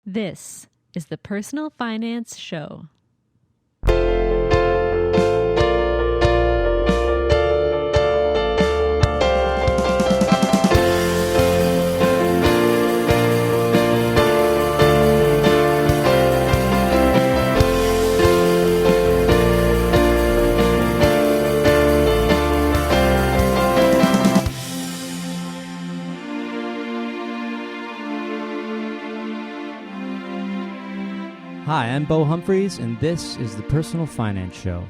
This is the Personal Finance Show. Hi, I'm Bo Humphreys, and this is the Personal Finance Show.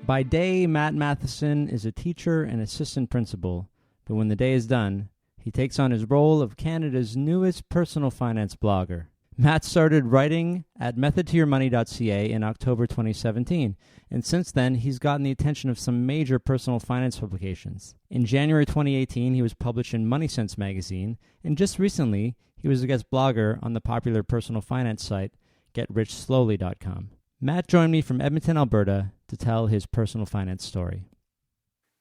By day, Matt Matheson is a teacher and assistant principal, but when the day is done, he takes on his role of Canada's newest personal finance blogger. Matt started writing at methodtoyourmoney.ca in October 2017, and since then, he's gotten the attention of some major personal finance publications. In January 2018, he was published in Money Sense magazine, and just recently, he was a guest blogger on the popular personal finance site GetRichSlowly.com. Matt joined me from Edmonton, Alberta, to tell his personal finance story.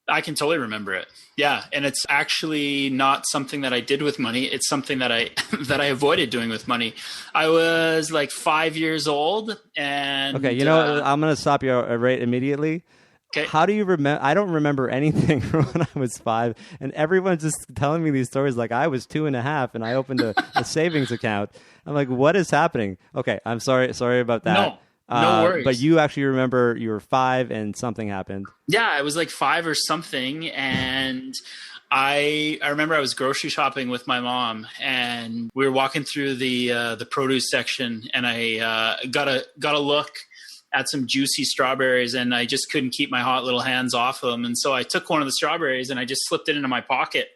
I can totally remember it. Yeah, and it's actually not something that I did with money. It's something that I that I avoided doing with money. I was like 5 years old, and okay, you know what? I'm going to stop you right immediately. Okay. How do you remember? I don't remember anything from when I was 5, and everyone's just telling me these stories like I was 2.5 and I opened a savings account. I'm like, what is happening? Okay, I'm sorry about that. No worries. But you actually remember you were 5 and something happened. Yeah, I was like 5 or something, and I remember I was grocery shopping with my mom, and we were walking through the produce section, and I got a look at some juicy strawberries, and I just couldn't keep my hot little hands off them. And so I took one of the strawberries and I just slipped it into my pocket,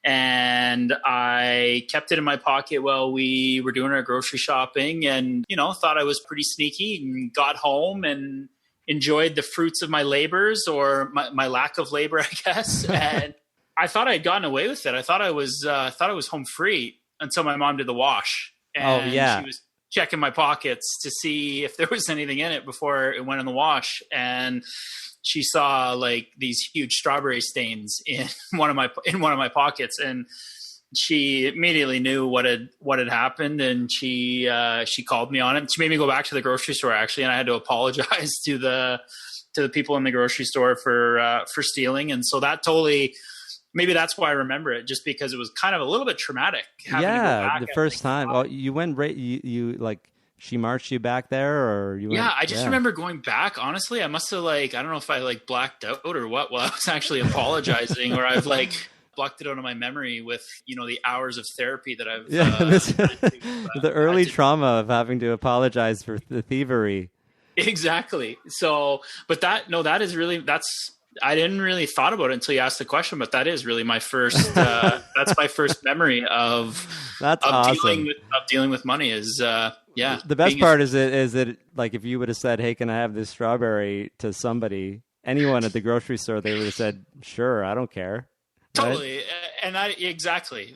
and I kept it in my pocket while we were doing our grocery shopping, and, thought I was pretty sneaky, and got home and enjoyed the fruits of my labors, or my lack of labor, I guess. And I thought I had gotten away with it. I thought I was home free until my mom did the wash. And she was checking my pockets to see if there was anything in it before it went in the wash, and she saw like these huge strawberry stains in one of my pockets, and she immediately knew what had happened, and she called me on it. She made me go back to the grocery store, actually, and I had to apologize to the people in the grocery store for stealing. And so that totally, maybe that's why I remember it, just because it was kind of a little bit traumatic. Yeah, the first time. Well, you went right. You like, she marched you back there, or you? Yeah, I just remember going back. Honestly, I must have I don't know if I blacked out or what. Well, I was actually apologizing, or I've blocked it out of my memory with the hours of therapy that I've. Yeah, the early trauma of having to apologize for the thievery. Exactly. So, but that is really, I didn't really thought about it until you asked the question, but that is really my first, that's my first memory of awesome. dealing with money is, The best part is that like, if you would have said, "Hey, can I have this strawberry?" to somebody, anyone at the grocery store, they would have said, "Sure, I don't care." Totally. Right? And that's exactly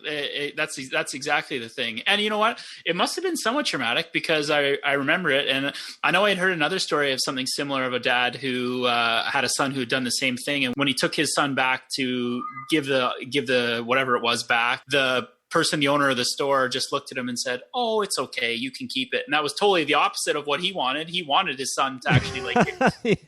the thing. And you know what? It must have been somewhat traumatic, because I remember it. And I know I had heard another story of something similar, of a dad who had a son who had done the same thing. And when he took his son back to give the whatever it was back, the owner of the store just looked at him and said, "Oh, it's okay. You can keep it." And that was totally the opposite of what he wanted. He wanted his son to actually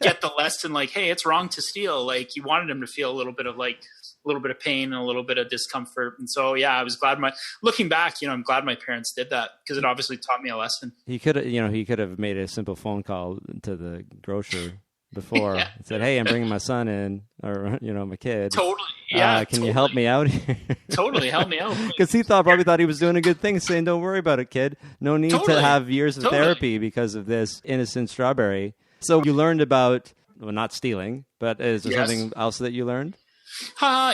get the lesson, hey, it's wrong to steal. He wanted him to feel a little bit of pain and a little bit of discomfort. And so, I was glad looking back, I'm glad my parents did that, because it obviously taught me a lesson. He could have made a simple phone call to the grocer before and said, "Hey, I'm bringing my son in, or, my kid. Totally. Yeah. Can you help me out here?" Totally. Help me out. Because he probably thought he was doing a good thing, saying, "Don't worry about it, kid. No need to have years of therapy because of this innocent strawberry." So you learned about, not stealing, but is there something else that you learned?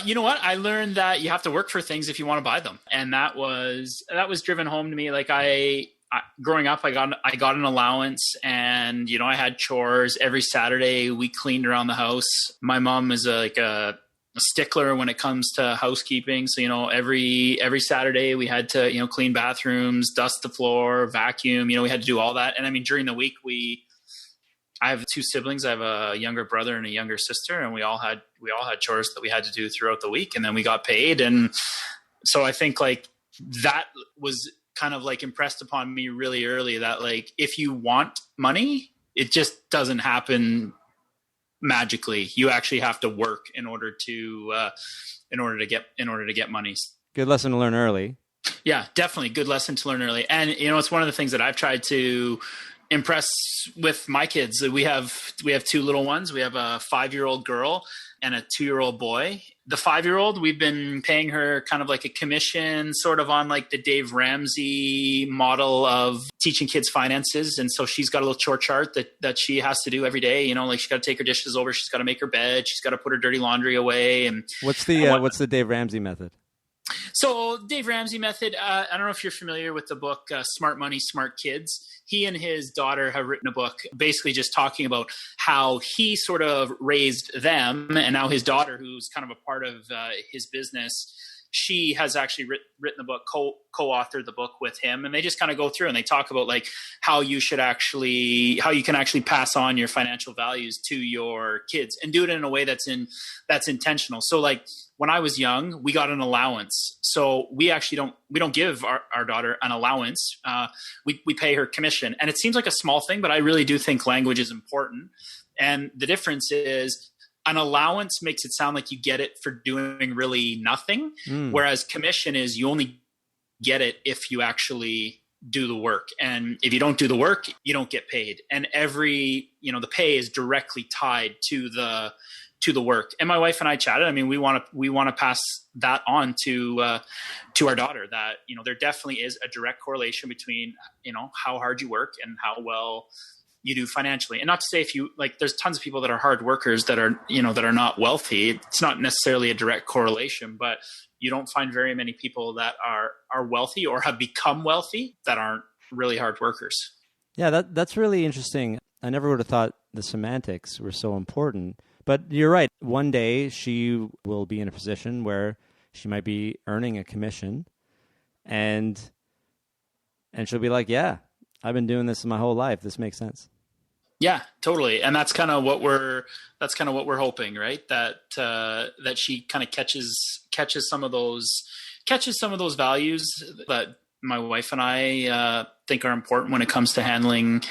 You know what? I learned that you have to work for things if you want to buy them. And that was driven home to me. Growing up, I got an allowance, and, I had chores every Saturday. We cleaned around the house. My mom is a stickler when it comes to housekeeping. So, every Saturday we had to, clean bathrooms, dust the floor, vacuum, we had to do all that. And I mean, during the week, I have 2 siblings. I have a younger brother and a younger sister, and we all had chores that we had to do throughout the week, and then we got paid. And so I think that was kind of like impressed upon me really early that like, if you want money, it just doesn't happen magically. You actually have to work in order to get money. Good lesson to learn early. Yeah, definitely good lesson to learn early. And it's one of the things that I've tried to impress with my kids. We have two little ones. We have a 5-year-old girl and a 2-year-old boy. The 5-year-old, we've been paying her kind of like a commission, sort of on like the Dave Ramsey model of teaching kids finances. And so she's got a little chore chart that she has to do every day. Like she's got to take her dishes over. She's got to make her bed. She's got to put her dirty laundry away. And what's the Dave Ramsey method? So Dave Ramsey method, I don't know if you're familiar with the book, Smart Money, Smart Kids. He and his daughter have written a book basically just talking about how he sort of raised them. And now his daughter, who's kind of a part of his business, she has actually written the book, co-authored the book with him. And they just kind of go through and they talk about like how you can actually pass on your financial values to your kids and do it in a way that's intentional. So like when I was young, we got an allowance. So we actually don't give our daughter an allowance. We pay her commission. And it seems like a small thing, but I really do think language is important. And the difference is, an allowance makes it sound like you get it for doing really nothing, whereas commission is you only get it if you actually do the work. And if you don't do the work, you don't get paid. And the pay is directly tied to the work. And my wife and I chatted. I mean, we want to pass that on to our daughter, that, there definitely is a direct correlation between, how hard you work and how well you do financially. And not to say there's tons of people that are hard workers that are not wealthy. It's not necessarily a direct correlation, but you don't find very many people that are wealthy or have become wealthy that aren't really hard workers. Yeah, that's really interesting. I never would have thought the semantics were so important, but you're right. One day she will be in a position where she might be earning a commission and she'll be like, yeah, I've been doing this my whole life. This makes sense. Yeah, totally. And that's kind of what we're hoping, right? That she kind of catches some of those values that my wife and I think are important when it comes to handling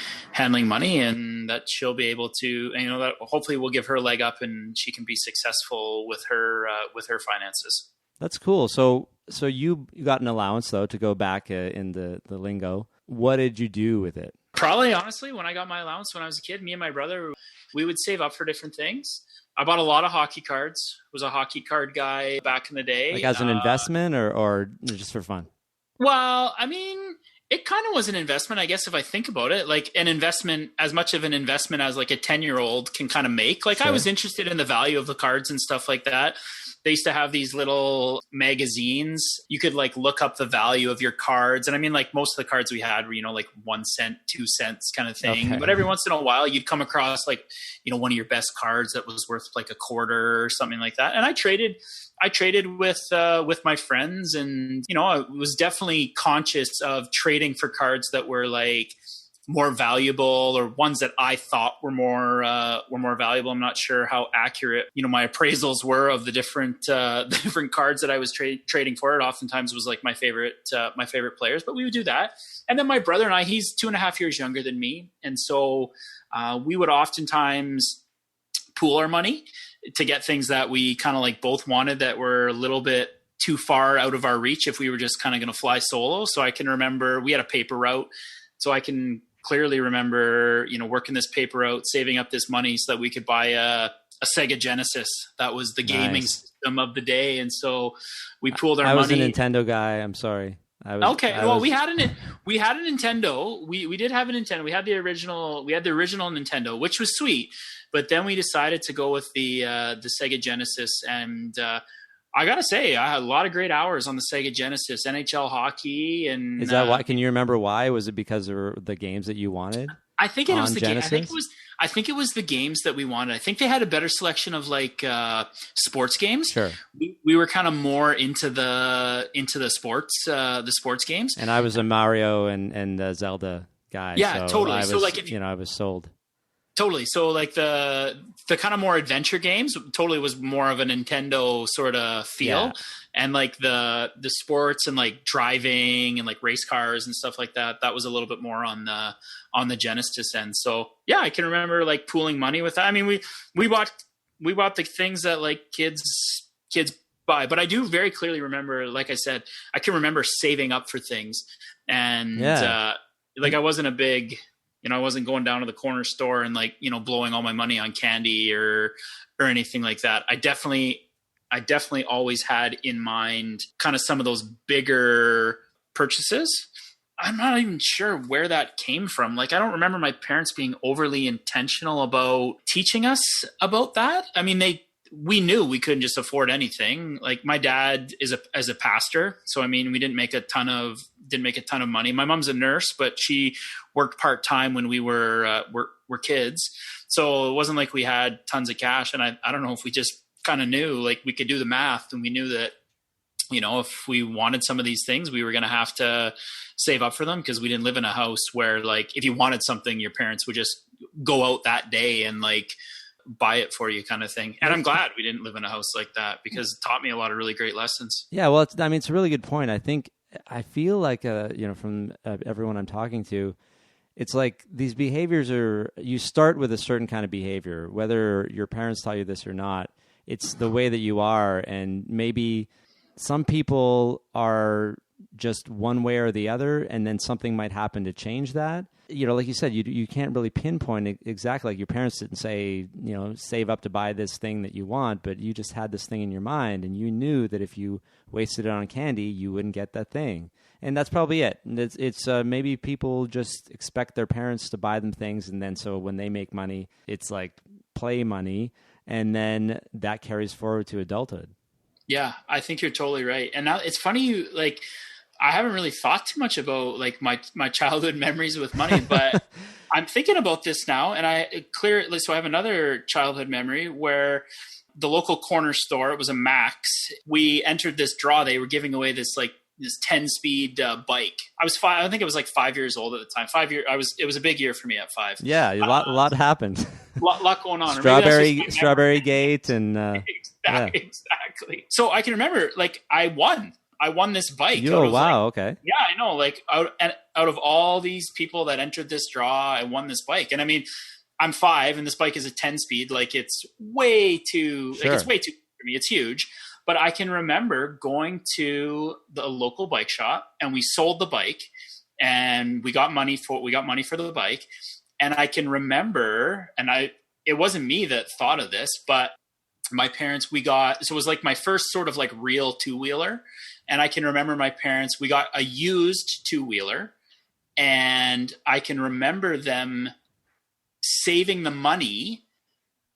money, and that she'll be able to, that hopefully will give her a leg up and she can be successful with her finances. That's cool. So you got an allowance though, to go back in the lingo. What did you do with it? Probably, honestly, when I got my allowance when I was a kid, me and my brother, we would save up for different things. I bought a lot of hockey cards. Was a hockey card guy back in the day. Like as an investment or just for fun? Well, I mean, it kind of was an investment, I guess, if I think about it. Like an investment, as much of an investment as like a 10-year-old can kind of make. Like, sure. I was interested in the value of the cards and stuff like that. They used to have these little magazines. You could like look up the value of your cards. And I mean, like most of the cards we had were, like 1 cent, 2 cents kind of thing. Okay. But every once in a while you'd come across like, one of your best cards that was worth like a quarter or something like that. And I traded with my friends, and, I was definitely conscious of trading for cards that were like more valuable, or ones that I thought were more valuable. I'm not sure how accurate, my appraisals were of the different cards that I was trading for. It oftentimes was like my favorite players, but we would do that. And then my brother and I, he's 2.5 years younger than me. And so we would oftentimes pool our money to get things that we kind of like both wanted that were a little bit too far out of our reach if we were just kind of going to fly solo. So I can remember we had a paper route. So I can clearly remember, working this paper route, saving up this money so that we could buy a Sega Genesis. That was the gaming system of the day. And so we pooled our money. I was a Nintendo guy. I'm sorry. We had a Nintendo. We did have a Nintendo. We had the original Nintendo, which was sweet. But then we decided to go with the Sega Genesis, and I gotta say, I had a lot of great hours on the Sega Genesis, NHL hockey, and is that why? Can you remember why? Was it because of the games that you wanted? I think it was the game. I think it was the games that we wanted. I think they had a better selection of like sports games. Sure. We were kind of more into the sports games. And I was a Mario and Zelda guy. Yeah, so totally. I was, so like I was sold. Totally. So like the kind of more adventure games totally was more of a Nintendo sort of feel. and like the sports and like driving and like race cars and stuff like that. That was a little bit more on the Genesis end. So yeah, I can remember like pooling money with that. I mean, we bought the things that like kids buy, but I do very clearly remember, like I said, I can remember saving up for things, and like I wasn't a big, I wasn't going down to the corner store and like, blowing all my money on candy or anything like that. I definitely always had in mind kind of some of those bigger purchases. I'm not even sure where that came from. Like, I don't remember my parents being overly intentional about teaching us about that. I mean, we knew we couldn't just afford anything. Like, my dad is a pastor. So, I mean, we didn't make a ton of money. My mom's a nurse, but she worked part-time when we were kids. So it wasn't like we had tons of cash. And I don't know if we just kind of knew, like, we could do the math, and we knew that, if we wanted some of these things, we were going to have to save up for them, because we didn't live in a house where, like, if you wanted something, your parents would just go out that day and like buy it for you, kind of thing. And I'm glad we didn't live in a house like that, because it taught me a lot of really great lessons. Yeah, well, it's a really good point. I feel like, from everyone I'm talking to, it's like these behaviors you start with a certain kind of behavior, whether your parents taught you this or not. It's the way that you are, and maybe some people are just one way or the other, and then something might happen to change that. Like you said, you can't really pinpoint it exactly. Like, your parents didn't say, save up to buy this thing that you want, but you just had this thing in your mind, and you knew that if you wasted it on candy, you wouldn't get that thing. And that's probably it. It's maybe people just expect their parents to buy them things, and then so when they make money, it's like play money, and then that carries forward to adulthood. Yeah, I think you're totally right. And now it's funny, I haven't really thought too much about like my childhood memories with money, but I'm thinking about this now, and so I have another childhood memory where the local corner store, it was a Max. We entered this draw. They were giving away this 10-speed bike. I was 5. I think it was like 5 years old at the time. 5 years. It was a big year for me at 5. Yeah, a lot happened. lot going on. Strawberry Gate and exactly. So I can remember, like, I won this bike. Wow. Okay. Yeah, I know. Like, out of all these people that entered this draw, I won this bike. And I mean, I'm 5 and this bike is a 10-speed. Like, it's way too, it's way too for me. It's huge. But I can remember going to the local bike shop, and we sold the bike, and we got money for the bike. And I can remember, it wasn't me that thought of this, but my parents, so it was like my first sort of like real two-wheeler. And I can remember my parents, we got a used two-wheeler, and I can remember them saving the money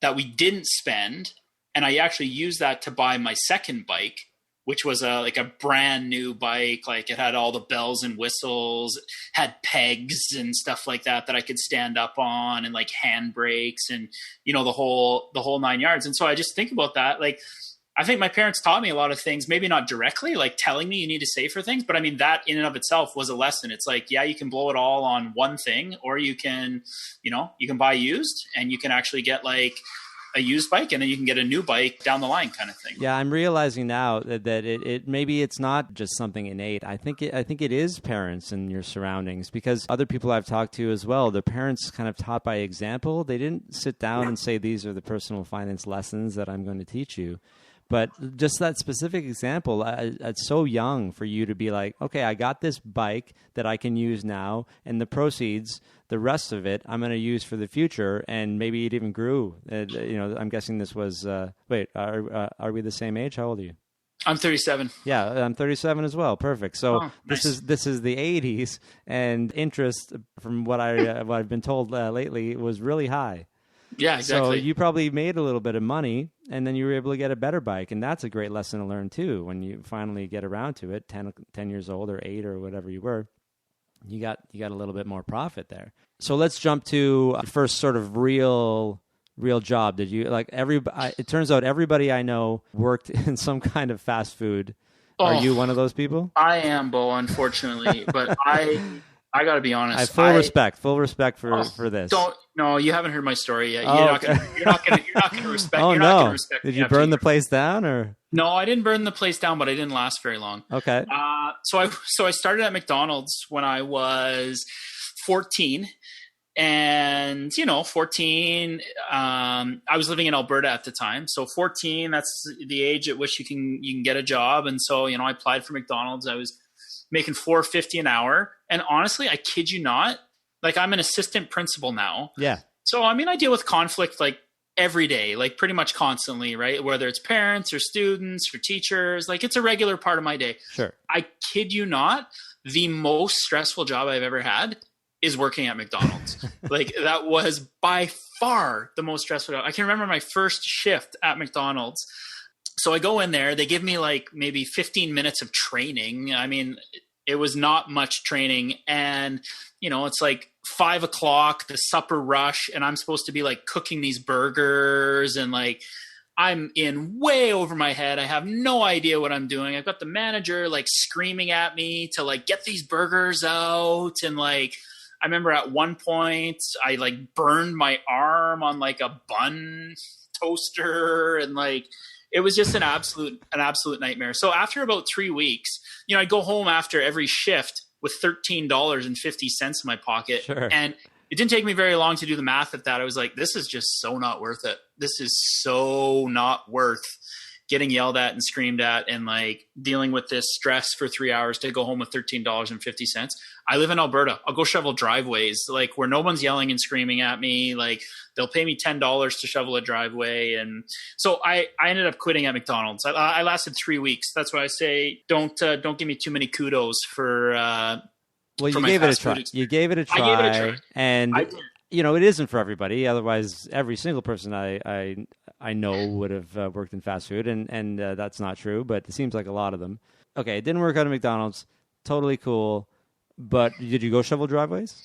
that we didn't spend. And I actually used that to buy my second bike, which was a brand new bike. Like, it had all the bells and whistles, had pegs and stuff like that I could stand up on, and like handbrakes and, the whole 9 yards. And so I just think about that. Like, I think my parents taught me a lot of things, maybe not directly, like telling me you need to save for things, but I mean, that in and of itself was a lesson. It's like, yeah, you can blow it all on one thing, or you can, you can buy used, and you can actually get like a used bike, and then you can get a new bike down the line, kind of thing. Yeah, I'm realizing now that it maybe it's not just something innate. I think it is parents and your surroundings, because other people I've talked to as well, their parents kind of taught by example. They didn't sit down and say, these are the personal finance lessons that I'm going to teach you. But just that specific example, it's so young for you to be like, okay, I got this bike that I can use now, and the proceeds, the rest of it, I'm going to use for the future. And maybe it even grew. I'm guessing this was, wait, are we the same age? How old are you? I'm 37. Yeah, I'm 37 as well. Perfect. So nice. This is the 80s, and interest, from what I've been told lately, was really high. Yeah, exactly. So you probably made a little bit of money, and then you were able to get a better bike. And that's a great lesson to learn too. When you finally get around to it, 10 years old or 8 or whatever you were, you got a little bit more profit there. So let's jump to the first sort of real job. Did you it turns out everybody I know worked in some kind of fast food. Are you one of those people? I am, Bo, unfortunately. But I got to be honest. I have full respect for this. No, you haven't heard my story yet. Oh, You're okay. not gonna respect. Oh, you're not no. gonna respect. Did you burn the place down or? No, I didn't burn the place down, but I didn't last very long. Okay. So I started at McDonald's when I was 14. And, 14, I was living in Alberta at the time. So 14, that's the age at which you can get a job. And so, I applied for McDonald's. I was making $4.50 an hour. And honestly, I kid you not, like I'm an assistant principal now. Yeah. So, I deal with conflict like every day, like pretty much constantly, right? Whether it's parents or students or teachers, like it's a regular part of my day. Sure. I kid you not, the most stressful job I've ever had is working at McDonald's. Like that was by far the most stressful job. I can remember my first shift at McDonald's. So I go in there, they give me like maybe 15 minutes of training. It was not much training. And, it's like 5 o'clock, the supper rush. And I'm supposed to be like cooking these burgers and like, I'm in way over my head. I have no idea what I'm doing. I've got the manager like screaming at me to like get these burgers out. And like, I remember at one point I like burned my arm on like a bun toaster and like it was just an absolute nightmare. So after about 3 weeks, I'd go home after every shift with $13.50 in my pocket. Sure. And it didn't take me very long to do the math at that. I was like, this is just so not worth it. This is so not worth getting yelled at and screamed at and like dealing with this stress for 3 hours to go home with $13.50. I live in Alberta. I'll go shovel driveways like where no one's yelling and screaming at me. Like they'll pay me $10 to shovel a driveway. And so I ended up quitting at McDonald's. I lasted 3 weeks. That's why I say, don't give me too many kudos for, well, you gave it a try. You gave it a try. I gave it a try. And it isn't for everybody. Otherwise, every single person I know would have worked in fast food, and that's not true. But it seems like a lot of them. Okay, it didn't work out at McDonald's. Totally cool. But did you go shovel driveways?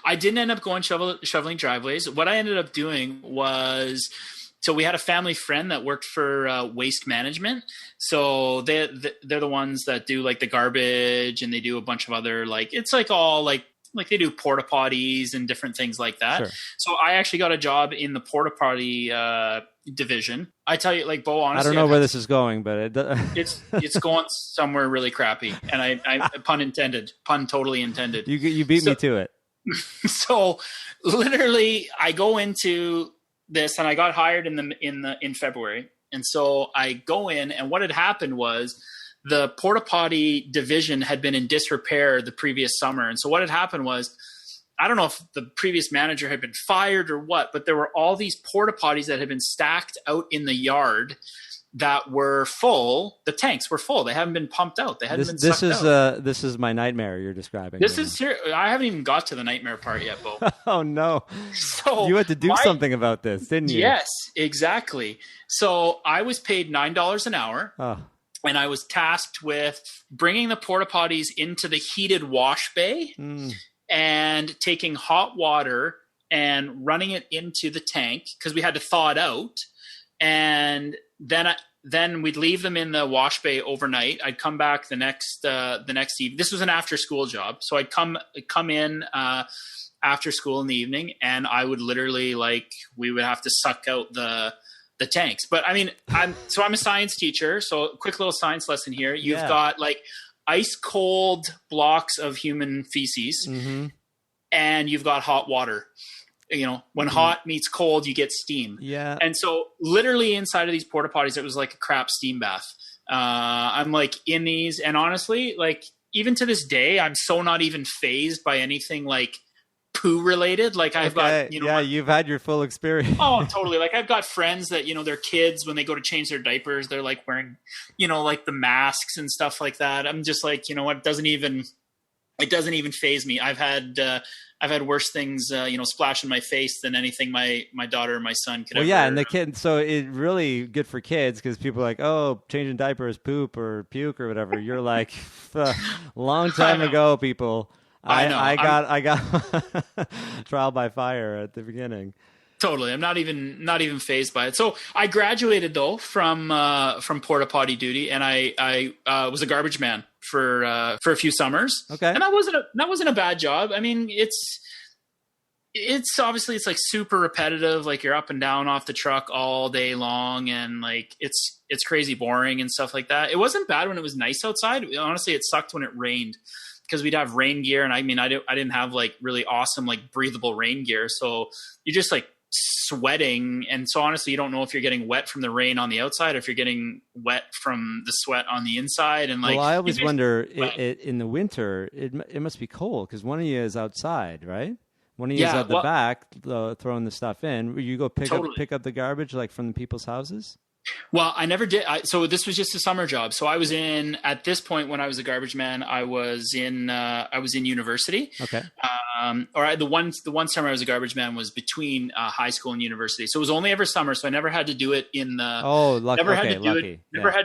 I didn't end up going shoveling driveways. What I ended up doing was, so we had a family friend that worked for waste management. So they're the ones that do like the garbage, and they do a bunch of other like it's like all like they do porta potties and different things like that. Sure. So I actually got a job in the porta potty division. I tell you, like Bo, honestly, I don't know where this is going, but it's going somewhere really crappy. And I pun totally intended. You beat me to it. So literally, I go into this, and I got hired in February, and so I go in, and what had happened was, the porta potty division had been in disrepair the previous summer. And so what had happened was, I don't know if the previous manager had been fired or what, but there were all these porta potties that had been stacked out in the yard that were full. The tanks were full. They haven't been pumped out. They hadn't been sucked out. This is my nightmare you're describing. This is here. I haven't even got to the nightmare part yet, Bo. Oh no. So you had to do something about this, didn't you? Yes, exactly. So I was paid $9 an hour. Oh. And I was tasked with bringing the porta potties into the heated wash bay and taking hot water and running it into the tank because we had to thaw it out. And then we'd leave them in the wash bay overnight. I'd come back the next evening. This was an after school job. So I'd come in after school in the evening, and I would literally we would have to suck out the tanks. But I'm a science teacher. So quick little science lesson here. You've got ice cold blocks of human feces and you've got hot water. When hot meets cold, you get steam. Yeah. And so literally inside of these porta potties, it was like a crap steam bath. I'm in these, and honestly, even to this day, I'm so not even fazed by anything poo related. I've got, you've had your full experience. Oh, totally. I've got friends that, their kids, when they go to change their diapers, they're wearing, the masks and stuff like that. I'm just what, it doesn't even faze me. I've had worse things, splash in my face than anything my daughter or my son could ever. Well, yeah, and the kid, so it really good for kids because people are like, oh, changing diapers, poop or puke or whatever. You're like, long time ago, people. I got trial by fire at the beginning. Totally. I'm not even fazed by it. So I graduated though from porta potty duty, and I was a garbage man for a few summers. Okay. And that wasn't a bad job. I mean, it's obviously it's like super repetitive. Like you're up and down off the truck all day long, and like it's crazy boring and stuff like that. It wasn't bad when it was nice outside. Honestly, it sucked when it rained, because we'd have rain gear, and I mean, I didn't have like really awesome like breathable rain gear, so you just like sweating, and so honestly, you don't know if you're getting wet from the rain on the outside or if you're getting wet from the sweat on the inside. And like, well, I always wonder in the winter, it must be cold because one of you is outside, right? One of you is at the back throwing the stuff in. You go pick up the garbage like from the people's houses. Well, I never did. So this was just a summer job. So I was at this point when I was a garbage man, I was in university. Okay. The one summer I was a garbage man was between high school and university. So it was only ever summer. So I never had to do it in the, never had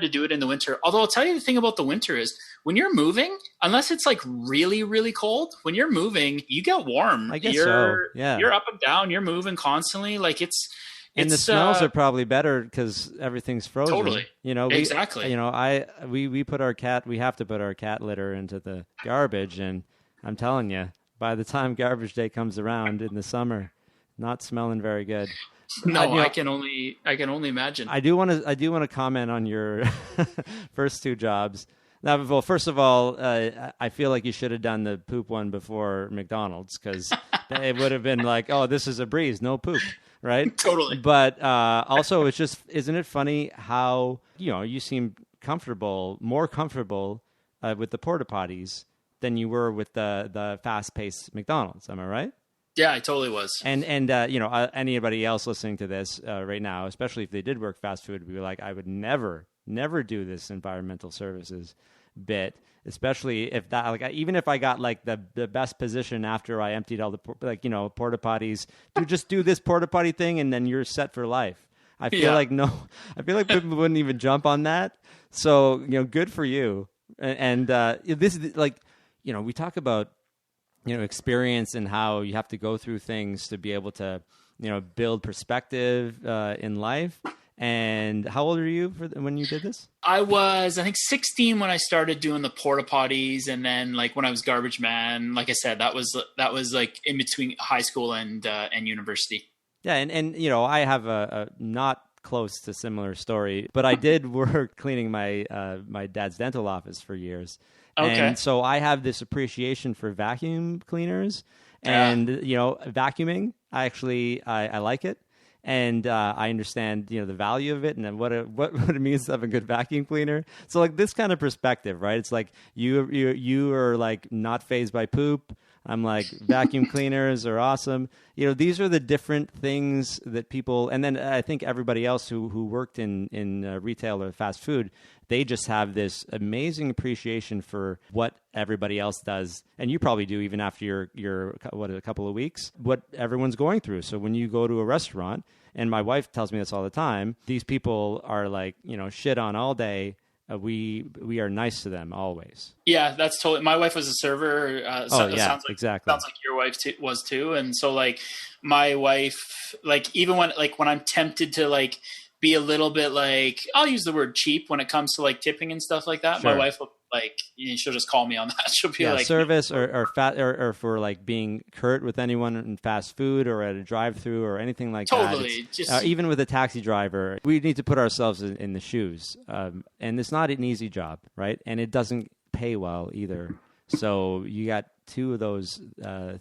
to do it in the winter. Although I'll tell you the thing about the winter is when you're moving, unless it's like really, really cold, when you're moving, you get warm. I guess so. Yeah. You're up and down, you're moving constantly. Like and the smells are probably better because everything's frozen. Totally. Exactly. We have to put our cat litter into the garbage, and I'm telling you, by the time garbage day comes around in the summer, not smelling very good. No, I can only imagine. I do want to comment on your first two jobs. Now, well, first of all, I feel like you should have done the poop one before McDonald's, because it would have been like, oh, this is a breeze, no poop. Right? Totally. But also, it's just, isn't it funny how, you seem more comfortable with the porta potties than you were with the fast-paced McDonald's. Am I right? Yeah, I totally was. And anybody else listening to this right now, especially if they did work fast food, would be like, I would never do this environmental services bit. Especially if that, like, even if I got like the best position after I emptied all the porta potties, to just do this porta potty thing and then you're set for life. I feel like people wouldn't even jump on that. So good for you. And this is like, we talk about experience and how you have to go through things to be able to build perspective in life. And how old are you when you did this? I was, I think, 16 when I started doing the porta potties, and then like when I was garbage man, like I said, that was like in between high school and university. Yeah, and I have a not close to similar story, but I did work cleaning my dad's dental office for years, and so I have this appreciation for vacuum cleaners and vacuuming. I like it. And I understand, the value of it and what it means to have a good vacuum cleaner. So like this kind of perspective, right? It's like you are like not fazed by poop. I'm like, vacuum cleaners are awesome. These are the different things that people, and then I think everybody else who worked in retail or fast food, they just have this amazing appreciation for what everybody else does. And you probably do even after your a couple of weeks, what everyone's going through. So when you go to a restaurant, and my wife tells me this all the time, these people are like, shit on all day. We are nice to them always. Yeah, that's totally. My wife was a server. Sounds like, exactly. Sounds like your wife was too. And so like my wife, like even when I'm tempted to like be a little bit like, I'll use the word cheap when it comes to like tipping and stuff like that. Sure. My wife will like, she'll just call me on that. She'll be like service or for like being curt with anyone in fast food or at a drive-through or anything like that. Totally. Even with a taxi driver, we need to put ourselves in the shoes. And it's not an easy job, right? And it doesn't pay well either. So you got two of those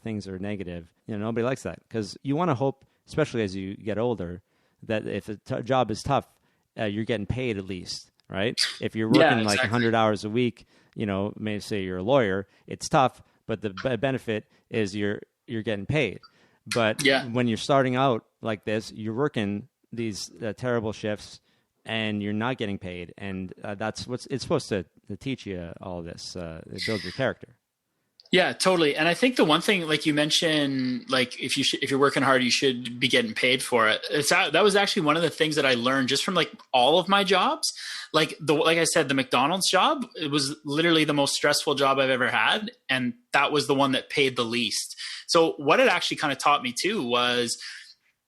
things are negative. Nobody likes that, because you want to hope, especially as you get older, that if a job is tough, you're getting paid at least. Right? If you're working like 100 hours a week, maybe say you're a lawyer, it's tough, but the benefit is you're getting paid. But when you're starting out like this, you're working these terrible shifts and you're not getting paid. And that's it's supposed to teach you all this. It builds your character. Yeah, totally. And I think the one thing, like you mentioned, like if you're working hard, you should be getting paid for it. That was actually one of the things that I learned just from like all of my jobs. Like I said, the McDonald's job, it was literally the most stressful job I've ever had. And that was the one that paid the least. So what it actually kind of taught me too was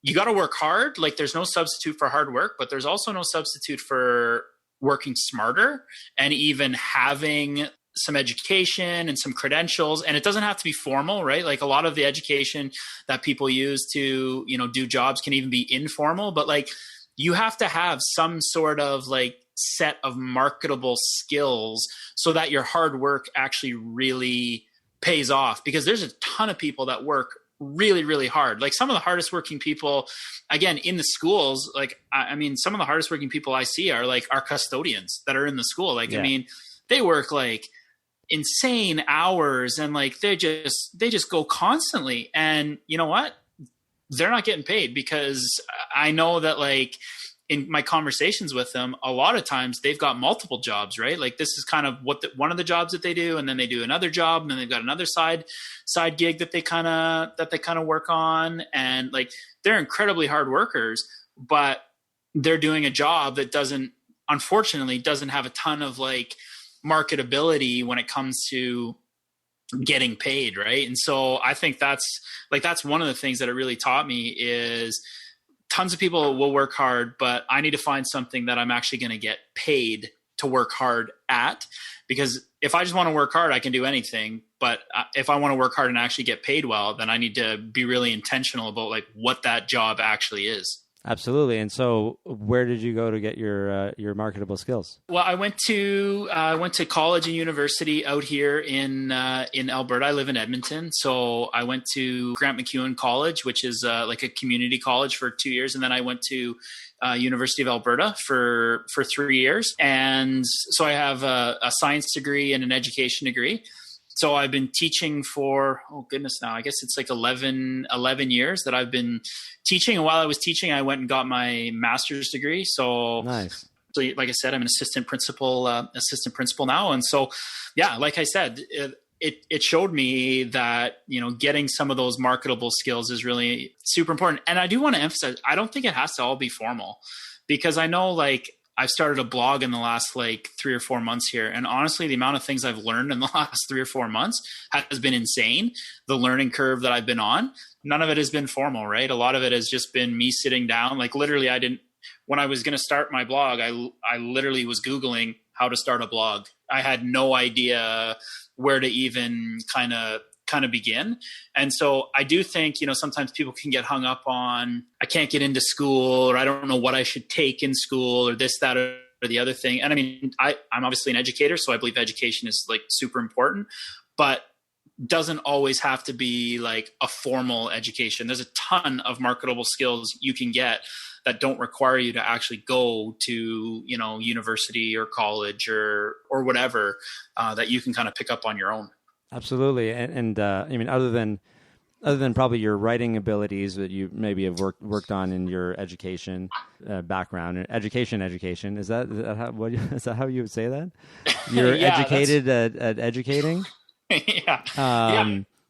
you got to work hard. Like there's no substitute for hard work, but there's also no substitute for working smarter and even having some education and some credentials, and it doesn't have to be formal, right? Like a lot of the education that people use to, do jobs can even be informal, but like you have to have some sort of like set of marketable skills so that your hard work actually really pays off, because there's a ton of people that work really, really hard. Like some of the hardest working people, again, in the schools, like, I mean, some of the hardest working people I see are like our custodians that are in the school. Like, yeah. I mean, they work like insane hours and like, they just go constantly. And you know what? They're not getting paid, because I know that like in my conversations with them, a lot of times they've got multiple jobs, right? Like this is kind of one of the jobs that they do. And then they do another job, and then they've got another side gig that they kind of work on. And like, they're incredibly hard workers, but they're doing a job that unfortunately doesn't have a ton of like marketability when it comes to getting paid. Right. And so I think that's one of the things that it really taught me is tons of people will work hard, but I need to find something that I'm actually going to get paid to work hard at, because if I just want to work hard, I can do anything. But if I want to work hard and actually get paid well, then I need to be really intentional about like what that job actually is. Absolutely. And so where did you go to get your marketable skills? Well, I went to college and university out here in Alberta. I live in Edmonton. So I went to Grant MacEwan College, which is like a community college, for 2 years. And then I went to University of Alberta for 3 years. And so I have a science degree and an education degree. So I've been teaching for, now I guess it's like 11 years that I've been teaching. And while I was teaching, I went and got my master's degree. So nice. So like I said, I'm an assistant principal now. And so, yeah, like I said, it showed me that, getting some of those marketable skills is really super important. And I do want to emphasize, I don't think it has to all be formal, because I know like I've started a blog in the last like 3 or 4 months here. And honestly, the amount of things I've learned in the last 3 or 4 months has been insane. The learning curve that I've been on, none of it has been formal, right? A lot of it has just been me sitting down. Like literally when I was going to start my blog, I literally was Googling how to start a blog. I had no idea where to even kind of begin. And so I do think, sometimes people can get hung up on, I can't get into school, or I don't know what I should take in school, or this, that, or the other thing. And I mean, I'm obviously an educator, so I believe education is like super important, but doesn't always have to be like a formal education. There's a ton of marketable skills you can get that don't require you to actually go to, university or college or whatever, that you can kind of pick up on your own. Absolutely. And I mean, other than probably your writing abilities that you maybe have worked on in your education background, education, is that how you would say that? You're educated at educating? Yeah.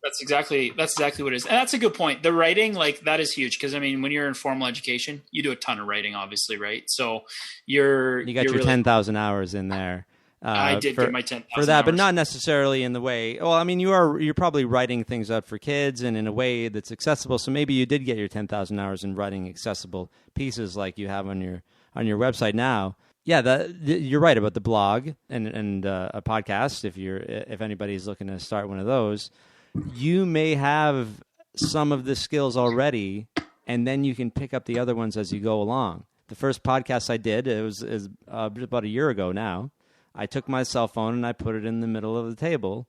That's exactly what it is. And that's a good point. The writing, like that is huge. Cause I mean, when you're in formal education, you do a ton of writing, obviously. Right. So you got your 10,000 hours in there. I did get my 10,000 for that, hours. But not necessarily in the way. Well, I mean, you're probably writing things out for kids and in a way that's accessible. So maybe you did get your 10,000 hours in writing accessible pieces like you have on your website now. Yeah, you're right about the blog and a podcast. If anybody's looking to start one of those, you may have some of the skills already, and then you can pick up the other ones as you go along. The first podcast I did, it was about a year ago now. I took my cell phone and I put it in the middle of the table,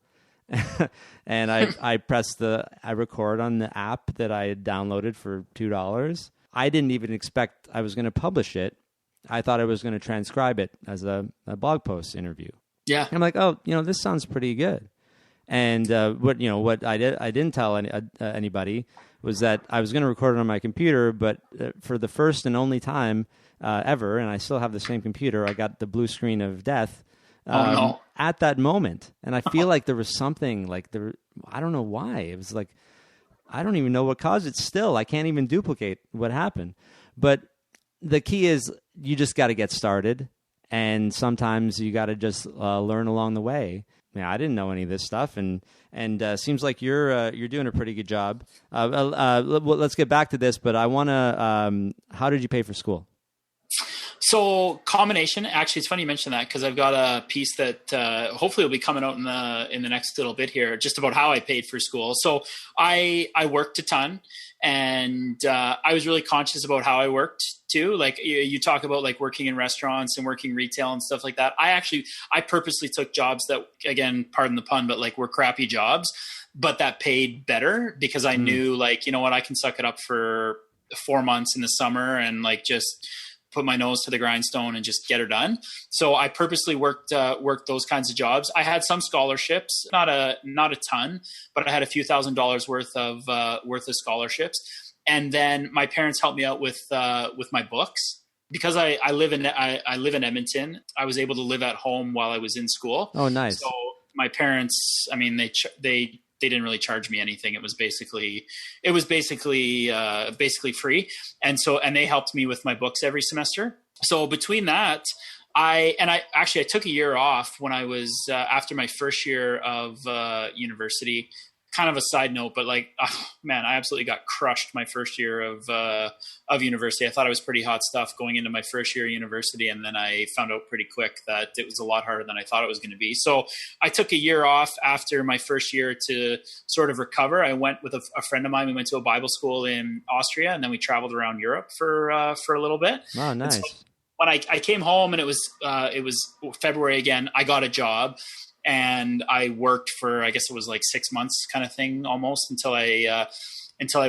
and I pressed I record on the app that I had downloaded for $2. I didn't even expect I was going to publish it. I thought I was going to transcribe it as a blog post interview. Yeah, and I'm like, oh, this sounds pretty good. And what I didn't tell anybody was that I was going to record it on my computer, but for the first and only time ever, and I still have the same computer, I got the blue screen of death. At that moment. And I feel like there was something I don't know why. It was like, I don't even know what caused it still. I can't even duplicate what happened. But the key is you just got to get started. And sometimes you got to just learn along the way. Yeah, I didn't know any of this stuff. And seems like you're doing a pretty good job. Let's get back to this, but I want to, how did you pay for school? So combination, actually, it's funny you mentioned that because I've got a piece that hopefully will be coming out in the next little bit here, just about how I paid for school. So I worked a ton, and I was really conscious about how I worked too. Like you talk about like working in restaurants and working retail and stuff like that. I purposely took jobs that, again, pardon the pun, but like were crappy jobs, but that paid better because I knew like, you know what, I can suck it up for 4 months in the summer and like just put my nose to the grindstone and just get her done. So I purposely worked those kinds of jobs. I had some scholarships, not a ton, but I had a few $1,000s worth of scholarships. And then my parents helped me out with my books because I live in Edmonton. I was able to live at home while I was in school. Oh, nice. So my parents, I mean, they didn't really charge me anything. It was basically free. And they helped me with my books every semester. So between that, I took a year off when I was after my first year of university. Kind of a side note, but like, oh, man, I absolutely got crushed my first year of university. I thought I was pretty hot stuff going into my first year of university. And then I found out pretty quick that it was a lot harder than I thought it was going to be. So I took a year off after my first year to sort of recover. I went with a friend of mine. We went to a Bible school in Austria, and then we traveled around Europe for a little bit. Oh, nice. So when I came home and it was February again, I got a job. And I worked for, I guess it was like 6 months kind of thing almost until I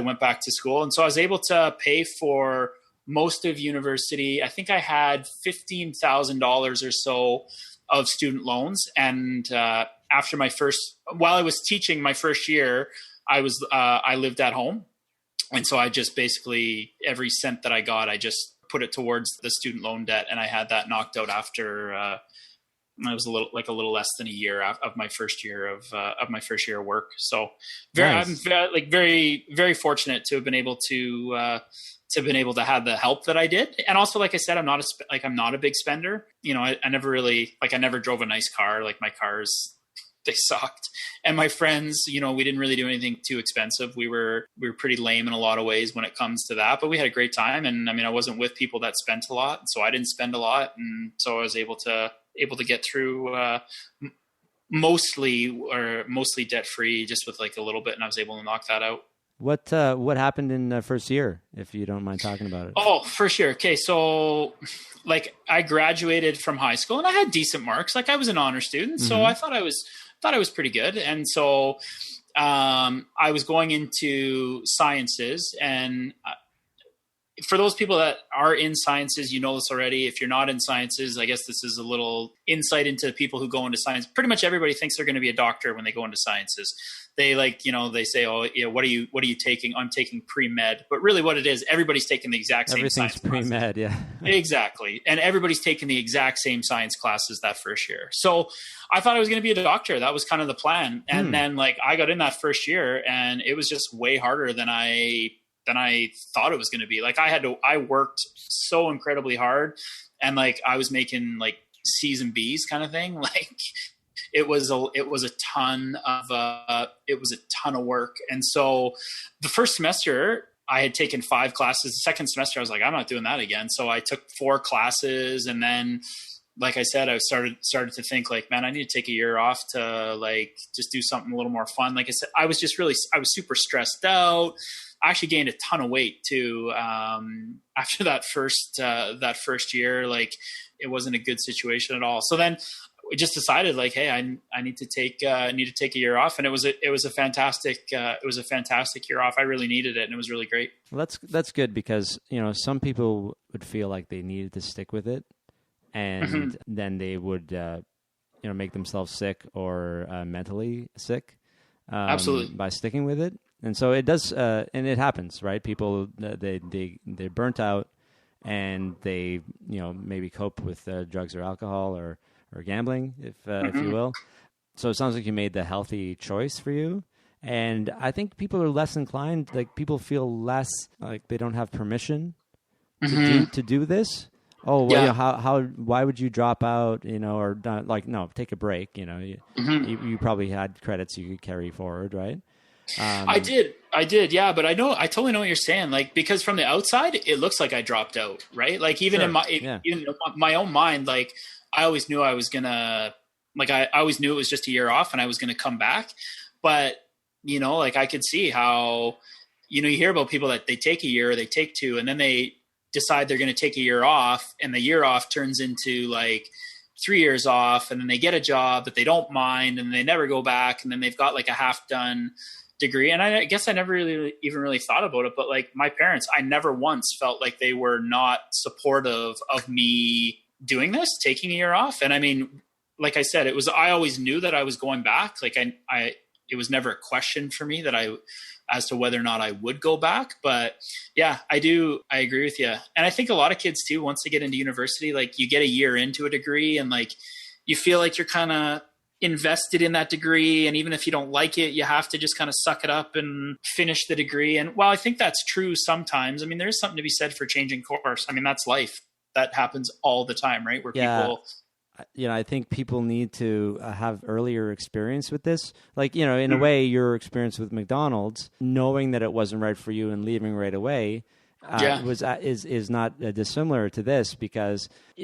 went back to school. And so I was able to pay for most of university. I think I had $15,000 or so of student loans. And while I was teaching my first year, I lived at home. And so I just basically, every cent that I got, I just put it towards the student loan debt. And I had that knocked out after, it was a little less than a year of my first year of work. So nice. I'm very, very fortunate to have been able to have the help that I did. And also, like I said, I'm not a big spender. You know, I never really, I never drove a nice car. Like my cars, they sucked. And my friends, you know, we didn't really do anything too expensive. We were pretty lame in a lot of ways when it comes to that, but we had a great time. And I mean, I wasn't with people that spent a lot, so I didn't spend a lot. And so I was able to get through mostly debt free, just with like a little bit, and I was able to knock that out. What happened in the first year, if you don't mind talking about it? Oh, first year. Okay, so like I graduated from high school and I had decent marks. Like I was an honor student, so I thought I was pretty good. And so I was going into sciences, and for those people that are in sciences, you know this already. If you're not in sciences, I guess this is a little insight into people who go into science. Pretty much everybody thinks they're going to be a doctor when they go into sciences. They they say, oh, you know, what are you taking? I'm taking pre-med. But really what it is, everybody's taking the exact same science classes. Everything's pre-med, yeah. Exactly. And everybody's taking the exact same science classes that first year. So I thought I was going to be a doctor. That was kind of the plan. And then like I got in that first year and it was just way harder than I thought it was going to be. Like I worked so incredibly hard, and like I was making like C's and B's kind of thing. Like it was a ton of work. And so the first semester I had taken 5 classes. The second semester I was like, I'm not doing that again. So I took 4 classes, and then, like I said, I started to think like, man, I need to take a year off to like just do something a little more fun. Like I said, I was super stressed out. I actually gained a ton of weight too. After that first year, like it wasn't a good situation at all. So then we just decided like, hey, I need to take a year off. And it was a fantastic year off. I really needed it, and it was really great. Well, that's good, because, you know, some people would feel like they needed to stick with it, and then they would, make themselves sick or mentally sick. Absolutely. By sticking with it. And so it does, and it happens, right? People, they're burnt out, and they, maybe cope with drugs or alcohol or gambling, if you will. So it sounds like you made the healthy choice for you. And I think people are less inclined, like people feel less like they don't have permission to do this. Oh, well, yeah. Why would you drop out, or not, like, no, take a break, you probably had credits you could carry forward, right? I did. Yeah. But I totally know what you're saying. Like, because from the outside, it looks like I dropped out, right? Like even Sure. even in my own mind, like I always knew I was I always knew it was just a year off and I was going to come back. But, like I could see how, you hear about people that they take a year or they take two and then they decide they're going to take a year off, and the year off turns into like 3 years off, and then they get a job that they don't mind and they never go back. And then they've got like a half done degree. And I guess I never really thought about it, but like my parents, I never once felt like they were not supportive of me doing this, taking a year off. And I mean, like I said, I always knew that I was going back. Like it was never a question for me as to whether or not I would go back. But yeah, I agree with you. And I think a lot of kids too, once they get into university, like you get a year into a degree and like you feel like you're kind of invested in that degree. And even if you don't like it, you have to just kind of suck it up and finish the degree. And while I think that's true sometimes, I mean, there's something to be said for changing course. I mean, that's life. That happens all the time, right? Where people... I think people need to have earlier experience with this. Like, in a way, your experience with McDonald's, knowing that it wasn't right for you and leaving right away, is not dissimilar to this.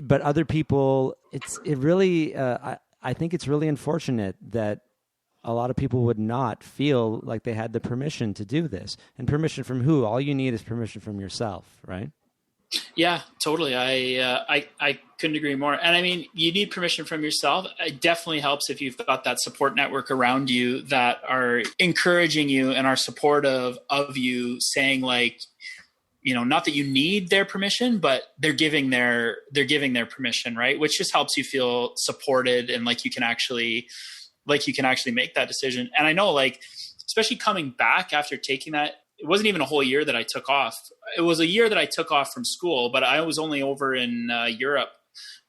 But other people, I think it's really unfortunate that a lot of people would not feel like they had the permission to do this. And permission from who? All you need is permission from yourself, right? Yeah, totally. I couldn't agree more. And I mean, you need permission from yourself. It definitely helps if you've got that support network around you that are encouraging you and are supportive of you, saying like, not that you need their permission, but they're giving their permission, right? Which just helps you feel supported and like you can actually make that decision. And I know, like, especially coming back after taking that, it wasn't even a whole year that I took off. It was a year that I took off from school, but I was only over in Europe.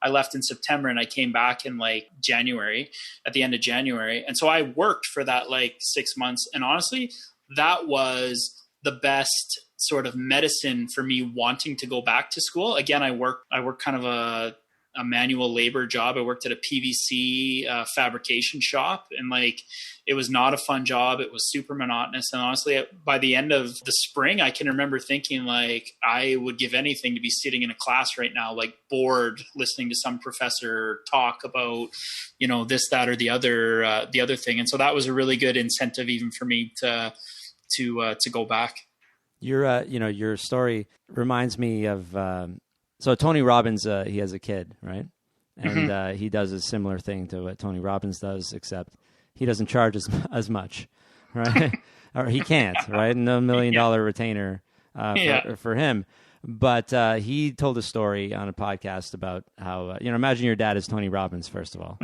I left in September and I came back in like January, at the end of January. And so I worked for that like 6 months. And honestly, that was the best sort of medicine for me wanting to go back to school. Again, I worked kind of a manual labor job. I worked at a PVC fabrication shop, and like it was not a fun job. It was super monotonous. And honestly, by the end of the spring, I can remember thinking like I would give anything to be sitting in a class right now, like bored, listening to some professor talk about, this, that, or the other thing. And so that was a really good incentive even for me to go back. Your story reminds me of, so Tony Robbins, he has a kid, right? And he does a similar thing to what Tony Robbins does, except he doesn't charge as much, right? Or he can't, right? No $1 million retainer for him. But he told a story on a podcast about how, imagine your dad is Tony Robbins, first of all.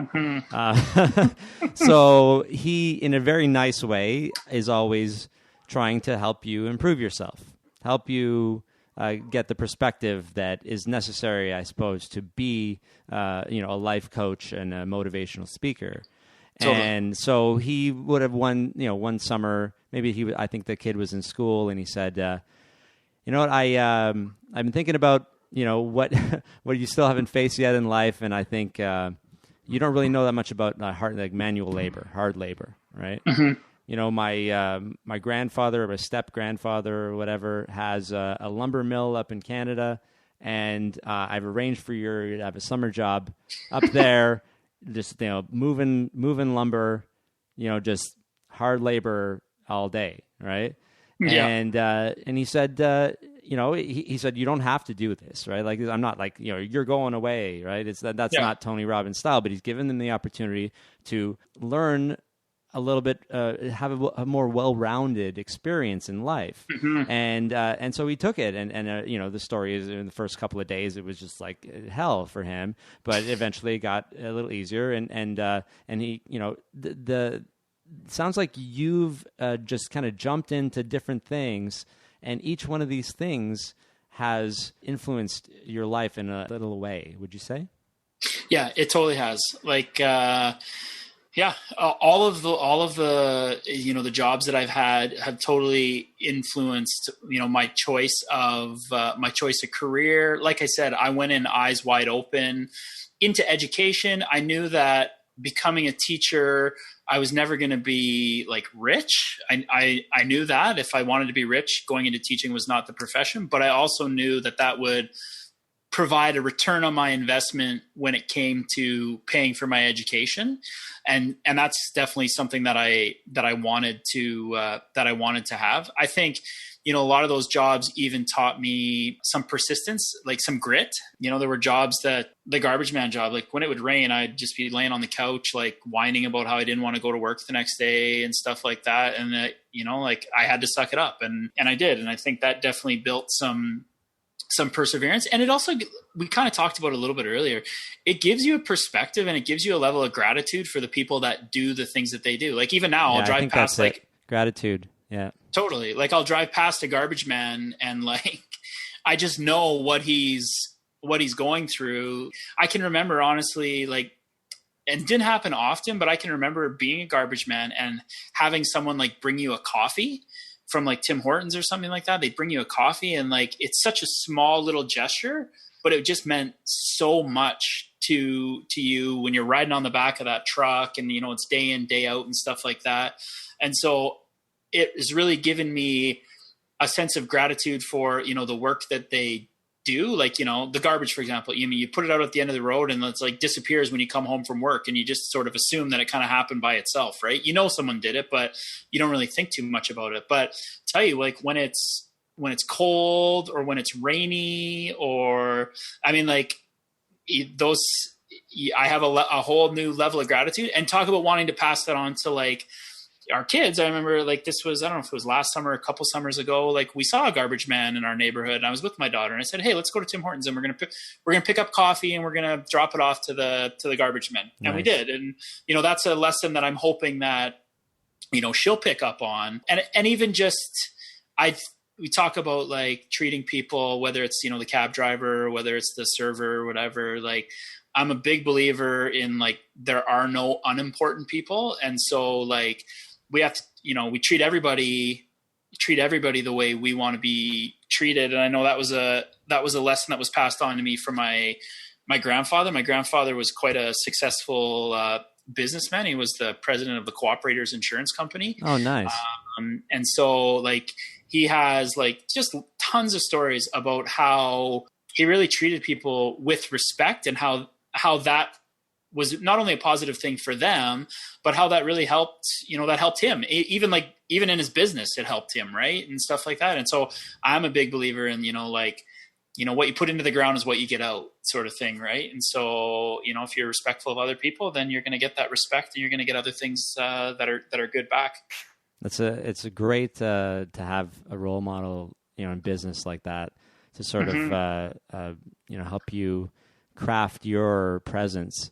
So he, in a very nice way, is always trying to help you improve yourself, help you get the perspective that is necessary, I suppose, to be, a life coach and a motivational speaker. Totally. And so he would have one summer, maybe I think the kid was in school, and he said, you know what, I've been thinking about, what you still haven't faced yet in life. And I think you don't really know that much about manual labor, hard labor, right? My grandfather or my step-grandfather or whatever has a lumber mill up in Canada, and I've arranged for you to have a summer job up there, just, moving lumber, just hard labor all day, right? Yeah. And he said, he said, you don't have to do this, right? Like, I'm not like, you're going away, right? That's not Tony Robbins' style, but he's given them the opportunity to learn a little bit, have a more well-rounded experience in life. And so he took it. And the story is, in the first couple of days, it was just like hell for him, but eventually it got a little easier. And he, sounds like you've just kind of jumped into different things, and each one of these things has influenced your life in a little way, would you say? Yeah, it totally has. Like, all of the the jobs that I've had have totally influenced my choice of career. Like I said, I went in eyes wide open into education. I knew that becoming a teacher, I was never going to be like rich. I knew that if I wanted to be rich, going into teaching was not the profession, but I also knew that would provide a return on my investment when it came to paying for my education. And that's definitely something that I wanted to have. I think, a lot of those jobs even taught me some persistence, like some grit. There were jobs that the garbage man job, like when it would rain, I'd just be laying on the couch, like whining about how I didn't want to go to work the next day and stuff like that. And that, like I had to suck it up, and I did. And I think that definitely built some perseverance. And it also, we kind of talked about it a little bit earlier, it gives you a perspective and it gives you a level of gratitude for the people that do the things that they do. Like even now I'll drive past gratitude. Yeah, totally. Like I'll drive past a garbage man and like, I just know what he's going through. I can remember honestly, like, and it didn't happen often, but I can remember being a garbage man and having someone like bring you a coffee from like Tim Hortons or something like that. They'd bring you a coffee, and like, it's such a small little gesture, but it just meant so much to you when you're riding on the back of that truck and, it's day in, day out and stuff like that. And so it has really given me a sense of gratitude for, the work that they do. Like, the garbage, for example, you put it out at the end of the road and it's like disappears when you come home from work, and you just sort of assume that it kind of happened by itself, right? Someone did it, but you don't really think too much about it. But tell you, like when it's cold or when it's rainy, or I mean, like those, I have a whole new level of gratitude. And talk about wanting to pass that on to like our kids. I remember like this was, I don't know if it was last summer, a couple summers ago, like we saw a garbage man in our neighborhood, and I was with my daughter and I said, hey, let's go to Tim Hortons and we're going to pick up coffee and we're going to drop it off to the garbage men. Nice. And we did. And, that's a lesson that I'm hoping that, she'll pick up on. And even just, we talk about like treating people, whether it's, the cab driver, whether it's the server or whatever, like I'm a big believer in like, there are no unimportant people. And so like, we have to, we treat everybody the way we want to be treated. And I know that was a lesson that was passed on to me from my grandfather. My grandfather was quite a successful businessman. He was the president of the Cooperators Insurance Company. Oh, nice. And so like he has like just tons of stories about how he really treated people with respect, and how that was not only a positive thing for them, but how that really helped, that helped him. Even in his business, it helped him, right? And stuff like that. And so I'm a big believer in, what you put into the ground is what you get out, sort of thing, right? And so, if you're respectful of other people, then you're going to get that respect, and you're going to get other things that are good back. It's a great to have a role model, in business like that, to sort of help you craft your presence.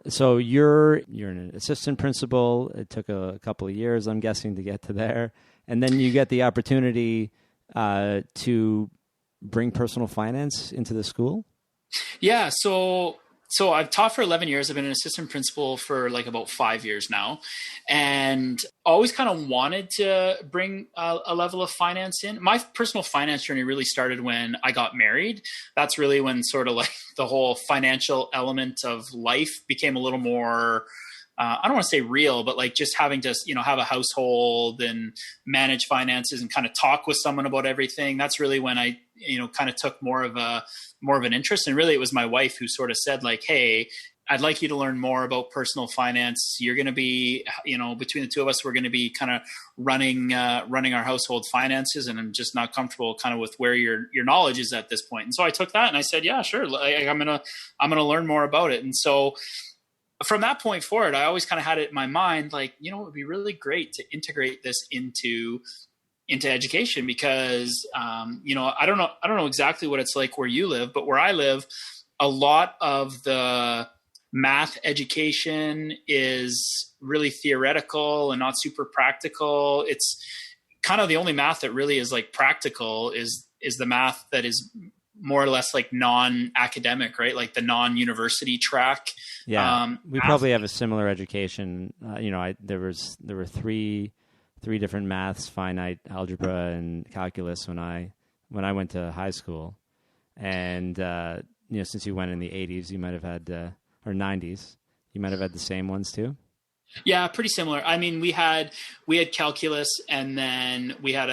So you're an assistant principal. It took a couple of years, I'm guessing, to get to there, and then you get the opportunity to bring personal finance into the school. Yeah. So I've taught for 11 years. I've been an assistant principal for like about 5 years now, and always kind of wanted to bring a level of finance in. My personal finance journey really started when I got married. That's really when sort of like the whole financial element of life became a little more, I don't want to say real, but like just having to, have a household and manage finances and kind of talk with someone about everything. That's really when I, kind of took more of an interest. And really it was my wife who sort of said like, hey, I'd like you to learn more about personal finance. You're going to be, between the two of us, we're going to be kind of running our household finances. And I'm just not comfortable kind of with where your knowledge is at this point. And so I took that and I said, yeah, sure. I'm going to learn more about it. And so from that point forward, I always kind of had it in my mind, like, it would be really great to integrate this into education, because, I don't know exactly what it's like where you live, but where I live, a lot of the math education is really theoretical and not super practical. It's kind of the only math that really is like practical is the math that is more or less like non-academic, right? Like the non-university track. Yeah. We probably have a similar education. There were three different maths, finite algebra and calculus when I went to high school. And, since you went in the 80s, you might have had, or 90s, You might have had the same ones too. Yeah, pretty similar. I mean, we had calculus, and then we had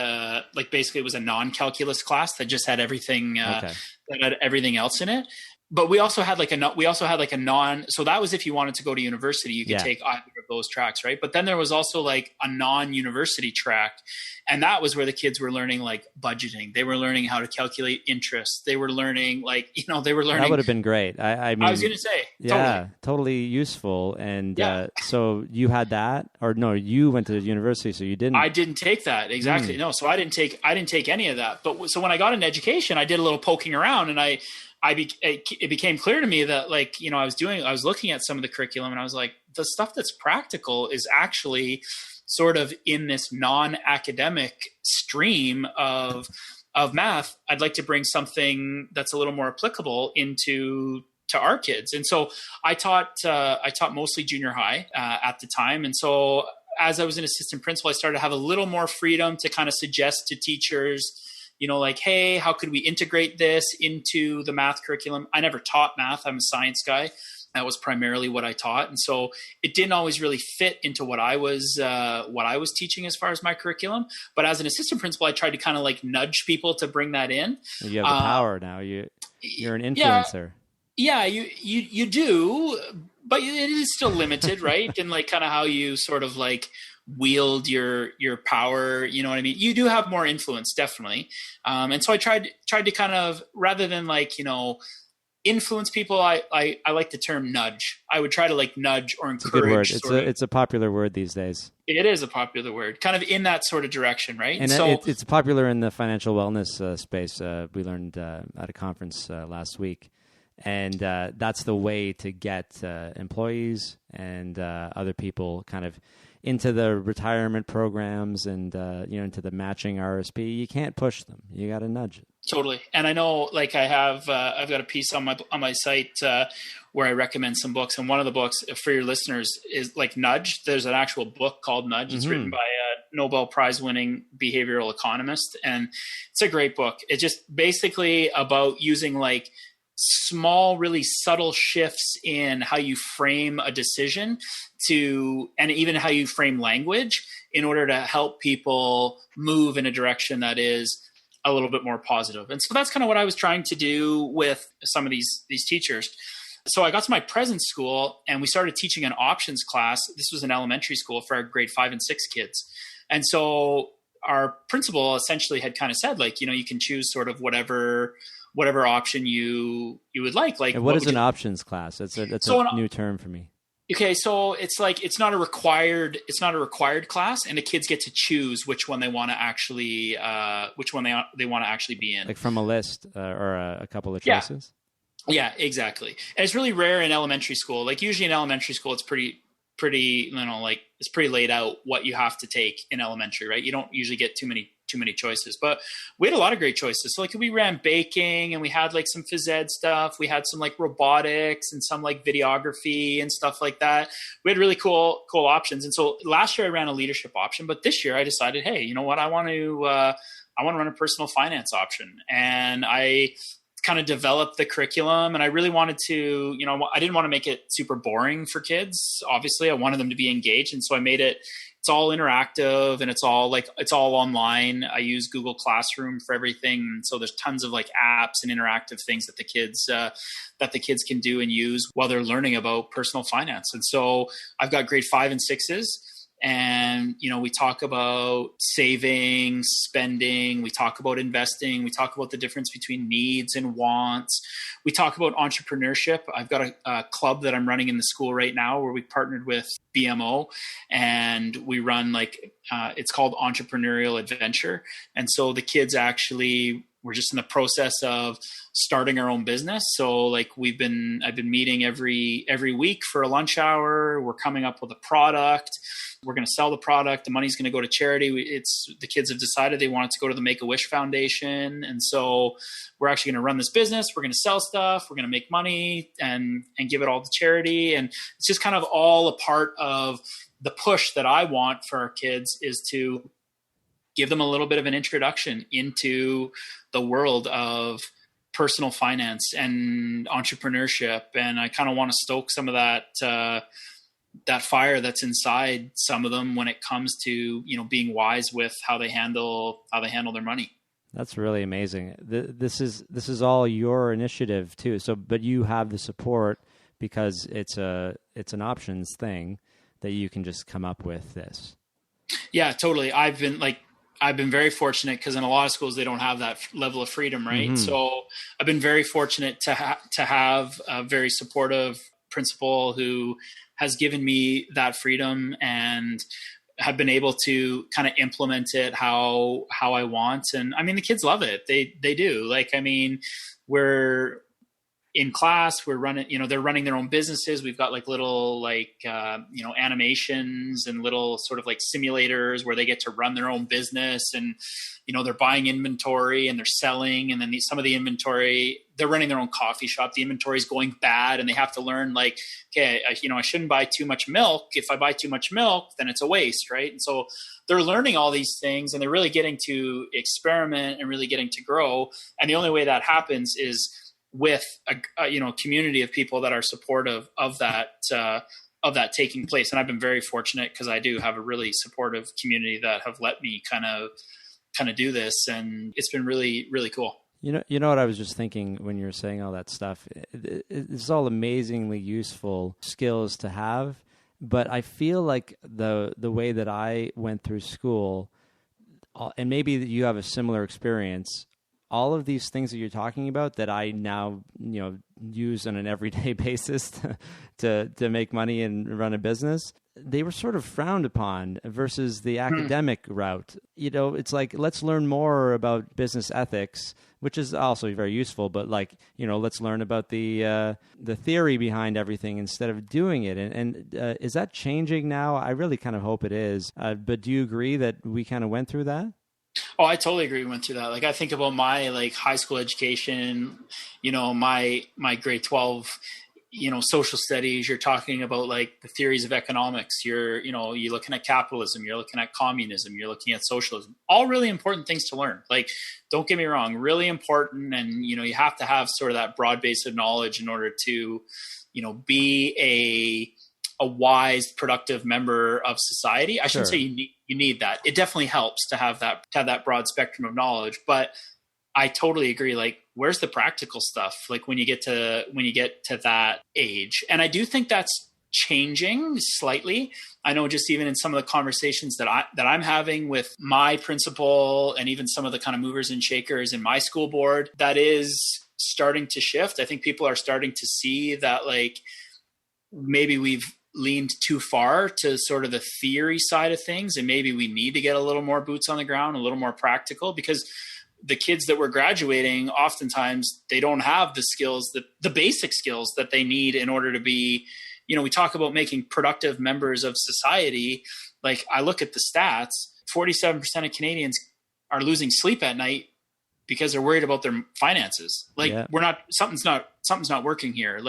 basically it was a non-calculus class that just had everything Okay. that had everything else in it. But we also had like a non. So that was if you wanted to go to university, you could take either of those tracks, right? But then there was also like a non-university track, and that was where the kids were learning like budgeting. They were learning how to calculate interest. They were learning they were learning. That would have been great. I mean, I was going to say, totally useful. And so you had that, or no? You went to university, so you didn't. I didn't take that exactly. No, so I didn't take any of that. But so when I got into education, I did a little poking around, and it became clear to me that I was looking at some of the curriculum, and I was like, the stuff that's practical is actually sort of in this non-academic stream of math. I'd like to bring something that's a little more applicable to our kids. And so I taught mostly junior high at the time. And so as I was an assistant principal, I started to have a little more freedom to kind of suggest to teachers, like, hey, how could we integrate this into the math curriculum? I never taught math. I'm a science guy. That was primarily what I taught. And so it didn't always really fit into what I was teaching as far as my curriculum. But as an assistant principal, I tried to kind of like nudge people to bring that in. You have the power now. You're an influencer. Yeah, you do, but it is still limited, right? And like kind of how you sort of like wield your power, you know what I mean? You do have more influence, definitely. And so I tried to kind of, rather than influence people, I like the term nudge. I would try to like nudge or encourage. It's a good word. It's a popular word these days. It is a popular word, kind of in that sort of direction, right? And so it's popular in the financial wellness space. We learned at a conference last week. And that's the way to get employees and other people kind of into the retirement programs and into the matching RSP. You can't push them. You got to nudge it. Totally. And I know, like, I've got a piece on my site where I recommend some books, and one of the books for your listeners is like Nudge. There's an actual book called Nudge. It's written by a Nobel Prize winning behavioral economist, and it's a great book. It's just basically about using like small, really subtle shifts in how you frame a decision and even how you frame language in order to help people move in a direction that is a little bit more positive. And so that's kind of what I was trying to do with some of these teachers. So I got to my present school and we started teaching an options class. This was an elementary school for our grade 5 and 6 kids. And so our principal essentially had kind of said, like, you can choose sort of whatever option you would like. Like, and what is an options class? That's a new term for me. Okay, so it's like it's not a required class, and the kids get to choose which one they want to actually be in. Like from a list or a couple of choices. Yeah, exactly. And it's really rare in elementary school. Like usually in elementary school, it's pretty it's pretty laid out what you have to take in elementary, right? You don't usually get too many choices, but we had a lot of great choices. So like we ran baking and we had like some phys ed stuff. We had some like robotics and some like videography and stuff like that. We had really cool options. And so last year I ran a leadership option, but this year I decided, hey, you know what? I want to run a personal finance option. And I kind of developed the curriculum, and I really wanted to, I didn't want to make it super boring for kids. Obviously I wanted them to be engaged. And so I made it, it's all interactive and it's all online. I use Google Classroom for everything. So there's tons of like apps and interactive things that the kids can do and use while they're learning about personal finance. And so I've got grade 5 and 6s. And, we talk about saving, spending, we talk about investing, we talk about the difference between needs and wants. We talk about entrepreneurship. I've got a club that I'm running in the school right now where we partnered with BMO, and we run it's called Entrepreneurial Adventure. And so the kids we're just in the process of starting our own business. So like I've been meeting every week for a lunch hour. We're coming up with a product. We're going to sell the product. The money's going to go to charity. The kids have decided they want it to go to the Make-A-Wish Foundation. And so we're actually going to run this business. We're going to sell stuff. We're going to make money and give it all to charity. And it's just kind of all a part of the push that I want for our kids, is to give them a little bit of an introduction into the world of personal finance and entrepreneurship. And I kind of want to stoke some of that fire that's inside some of them when it comes to, being wise with how they handle their money. That's really amazing. This is all your initiative too. So, but you have the support because it's an options thing that you can just come up with this. Yeah, totally. I've been very fortunate because in a lot of schools they don't have that level of freedom, right? Mm-hmm. So I've been very fortunate to have a very supportive principal who has given me that freedom and have been able to kind of implement it how I want. And I mean, the kids love it. They do. We're in class, we're running, they're running their own businesses. We've got little animations and little sort of simulators where they get to run their own business, and, they're buying inventory and they're selling. And then some of the inventory, they're running their own coffee shop. The inventory is going bad and they have to learn okay, I shouldn't buy too much milk. If I buy too much milk, then it's a waste. Right. And so they're learning all these things and they're really getting to experiment and really getting to grow. And the only way that happens is with a community of people that are supportive of that taking place. And I've been very fortunate because I do have a really supportive community that have let me kind of do this, and it's been really, really cool. You know what I was just thinking when you were saying all that stuff. It's all amazingly useful skills to have, but I feel like the way that I went through school, and maybe you have a similar experience, all of these things that you're talking about that I now, use on an everyday basis to make money and run a business, they were sort of frowned upon versus the academic route. It's let's learn more about business ethics, which is also very useful, but let's learn about the theory behind everything instead of doing it. And is that changing now? I really kind of hope it is. But do you agree that we kind of went through that? Oh, I totally agree. We went through that. I think about my high school education, my grade 12, social studies. You're talking about the theories of economics. You're looking at capitalism, you're looking at communism, you're looking at socialism, all really important things to learn. Don't get me wrong, really important. And, you have to have sort of that broad base of knowledge in order to, be a wise, productive member of society. I shouldn't say you need that. It definitely helps to have that broad spectrum of knowledge, but I totally agree. Where's the practical stuff? When you get to that age, and I do think that's changing slightly. I know just even in some of the conversations that I'm having with my principal and even some of the kind of movers and shakers in my school board, that is starting to shift. I think people are starting to see that maybe we've leaned too far to sort of the theory side of things, and maybe we need to get a little more boots on the ground, a little more practical, because the kids that we're graduating, oftentimes they don't have the skills, the basic skills that they need in order to be, we talk about making productive members of society. I look at the stats, 47% of Canadians are losing sleep at night because they're worried about their finances. Something's not working here.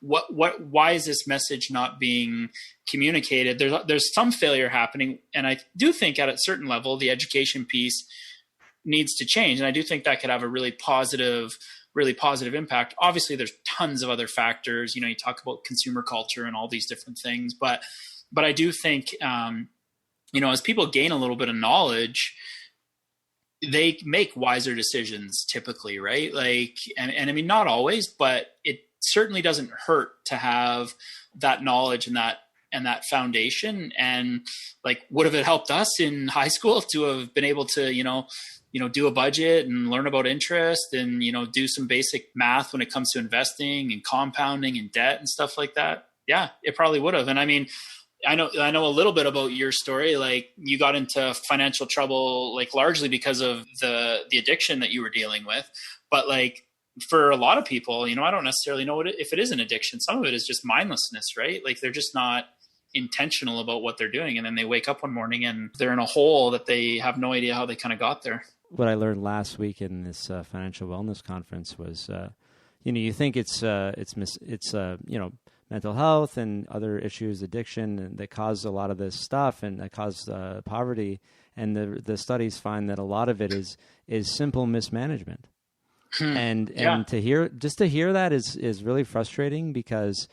Why is this message not being communicated? There's some failure happening. And I do think at a certain level, the education piece needs to change. And I do think that could have a really positive impact. Obviously there's tons of other factors, you talk about consumer culture and all these different things, but I do think, as people gain a little bit of knowledge, they make wiser decisions typically, right? And I mean, not always, but it certainly doesn't hurt to have that knowledge and that foundation. And would have it helped us in high school to have been able to, do a budget and learn about interest and, do some basic math when it comes to investing and compounding and debt and stuff like that? Yeah, it probably would have. And I mean, I know a little bit about your story. You got into financial trouble, largely because of the addiction that you were dealing with. But for a lot of people, I don't necessarily know if it is an addiction. Some of it is just mindlessness, right? They're just not intentional about what they're doing. And then they wake up one morning and they're in a hole that they have no idea how they kind of got there. What I learned last week in this financial wellness conference was, you think it's mental health and other issues, addiction, that cause a lot of this stuff and that cause poverty. And the studies find that a lot of it is simple mismanagement. And to hear that is really frustrating because,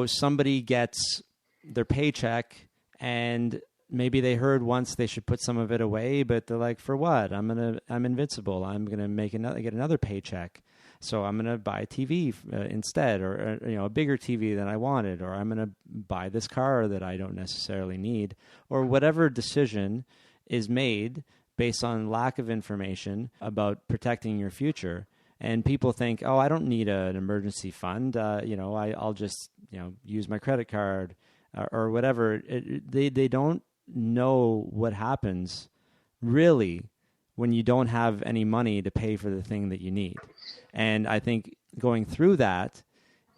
somebody gets their paycheck and maybe they heard once they should put some of it away, but they're like, for what? I'm invincible. I'm going to get another paycheck. So I'm going to buy a TV instead, or a bigger TV than I wanted, or I'm going to buy this car that I don't necessarily need, or whatever decision is made based on lack of information about protecting your future. And people think, oh, I don't need an emergency fund. I'll just use my credit card or whatever. They don't know what happens really when you don't have any money to pay for the thing that you need. And I think going through that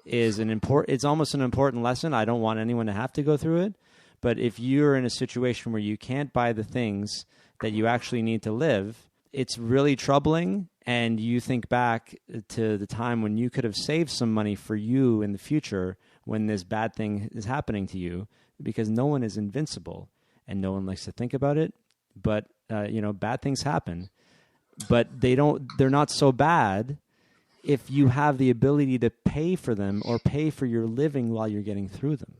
is it's almost an important lesson. I don't want anyone to have to go through it. But if you're in a situation where you can't buy the things that you actually need to live, it's really troubling. And you think back to the time when you could have saved some money for you in the future when this bad thing is happening to you, because no one is invincible and no one likes to think about it. But, bad things happen, but they're not so bad if you have the ability to pay for them or pay for your living while you're getting through them.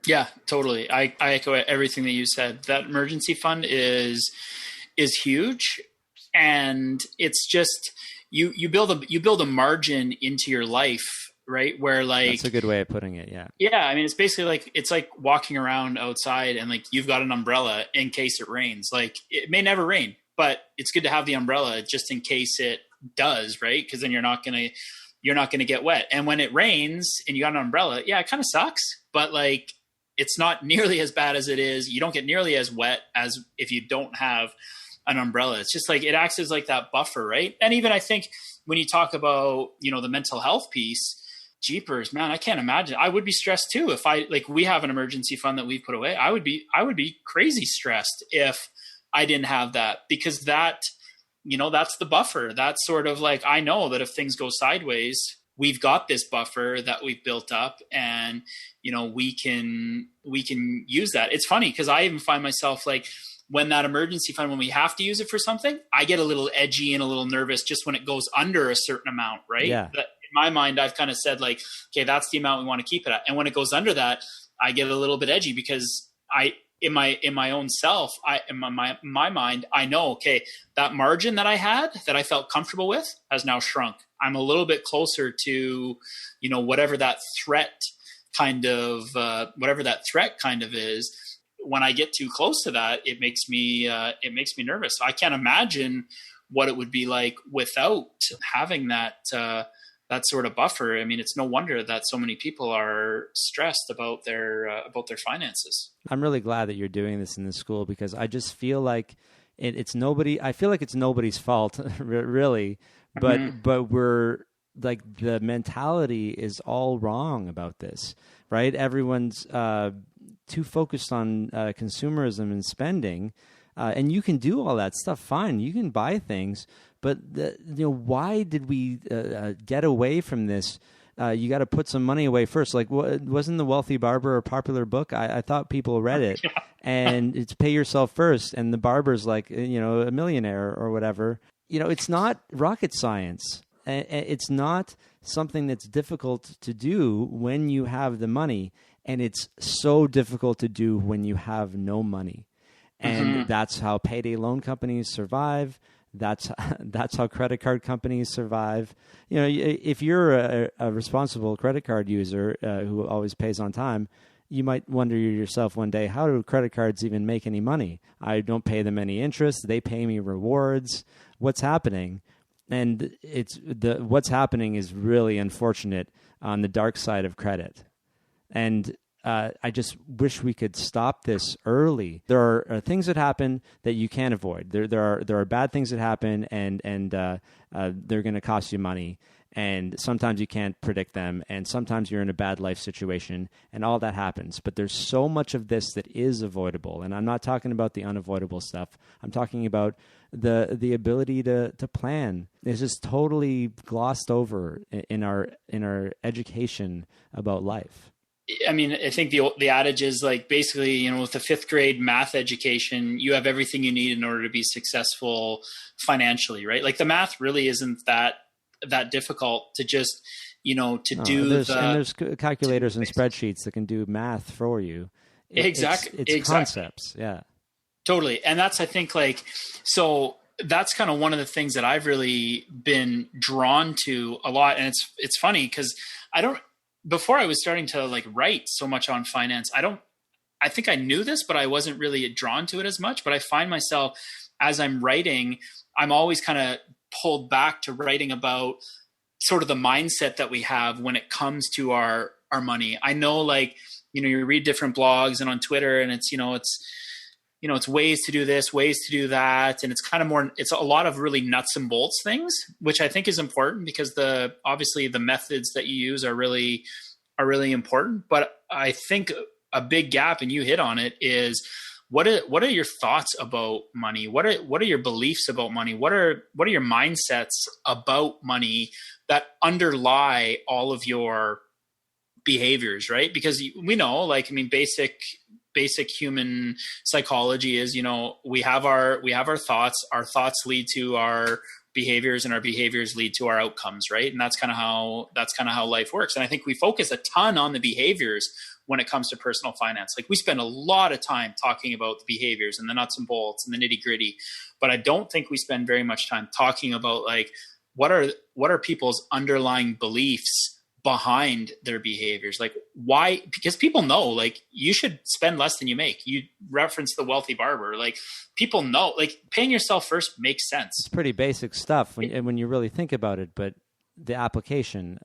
Yeah, totally. I echo everything that you said. That emergency fund is huge, and it's just you build a margin into your life, right? Where that's a good way of putting it. Yeah. Yeah. I mean, it's like walking around outside and like you've got an umbrella in case it rains. Like it may never rain, but it's good to have the umbrella just in case it does, right? Because then you're not gonna get wet. And when it rains and you got an umbrella, yeah, it kind of sucks, but like it's not nearly as bad as it is. You don't get nearly as wet as if you don't have an umbrella. It's just like it acts as like that buffer, right? And even I think when you talk about the mental health piece, jeepers, man, I can't imagine. I would be stressed too if we have an emergency fund that we put away. I would be crazy stressed if I didn't have that, because that's the buffer. That's sort of like, I know that if things go sideways, we've got this buffer that we've built up, and we can use that. It's funny because I even find myself like, when that emergency fund, when we have to use it for something, I get a little edgy and a little nervous just when it goes under a certain amount, right? Yeah. That, in my mind, I've kind of said like, okay, that's the amount we want to keep it at. And when it goes under that, I get a little bit edgy because in my own self, in my mind, I know, okay, that margin that I had that I felt comfortable with has now shrunk. I'm a little bit closer to, whatever that threat kind of is. When I get too close to that, it makes me nervous. I can't imagine what it would be like without having that sort of buffer. I mean, it's no wonder that so many people are stressed about their finances. I'm really glad that you're doing this in the school, because I just feel like it's nobody's fault, really. But we're like, the mentality is all wrong about this, right? Everyone's too focused on consumerism and spending, and you can do all that stuff fine. You can buy things, but why did we get away from this? You got to put some money away first. Like, wasn't The Wealthy Barber a popular book? I thought people read it. Yeah. And it's pay yourself first, and the barber's like a millionaire or whatever. It's not rocket science. It's not something that's difficult to do when you have the money. And it's so difficult to do when you have no money. And that's how payday loan companies survive. That's how credit card companies survive. If you're a responsible credit card user who always pays on time, you might wonder yourself one day, how do credit cards even make any money? I don't pay them any interest. They pay me rewards. What's happening? And what's happening is really unfortunate on the dark side of credit. And I just wish we could stop this early. There are things that happen that you can't avoid. There are bad things that happen, and they're going to cost you money. And sometimes you can't predict them, and sometimes you're in a bad life situation, and all that happens. But there's so much of this that is avoidable, and I'm not talking about the unavoidable stuff. I'm talking about the ability to plan. It's just totally glossed over in our education about life. I mean, I think the adage is like basically, you know, with the fifth grade math education, you have everything you need in order to be successful financially, right? Like the math really isn't that difficult to just, you know, to do there's calculators and spreadsheets that can do math for you. Exactly. It's concepts. Yeah. Totally. And that's, I think, like, so that's kind of one of the things that I've really been drawn to a lot. And it's funny because before I was starting to like write so much on finance, I think I knew this, but I wasn't really drawn to it as much. But I find myself as I'm writing, I'm always kind of pulled back to writing about sort of the mindset that we have when it comes to our money. I know, like, you know, you read different blogs and on Twitter, and it's ways to do this, ways to do that. And it's kind of more, it's a lot of really nuts and bolts things, which I think is important because obviously the methods that you use are really important. But I think a big gap, and you hit on it, is what are your thoughts about money? What are your beliefs about money? What are your mindsets about money that underlie all of your behaviors, right? Because we know, like, I mean, basic human psychology is, you know, we have our thoughts lead to our behaviors, and our behaviors lead to our outcomes, right? And that's kind of how life works. And I think we focus a ton on the behaviors when it comes to personal finance. Like, we spend a lot of time talking about the behaviors and the nuts and bolts and the nitty gritty, but I don't think we spend very much time talking about, like, what are people's underlying beliefs behind their behaviors. Like, why? Because people know, like, you should spend less than you make. You reference the wealthy barber. Like, people know, like, paying yourself first makes sense. It's pretty basic stuff when you really think about it, but the application,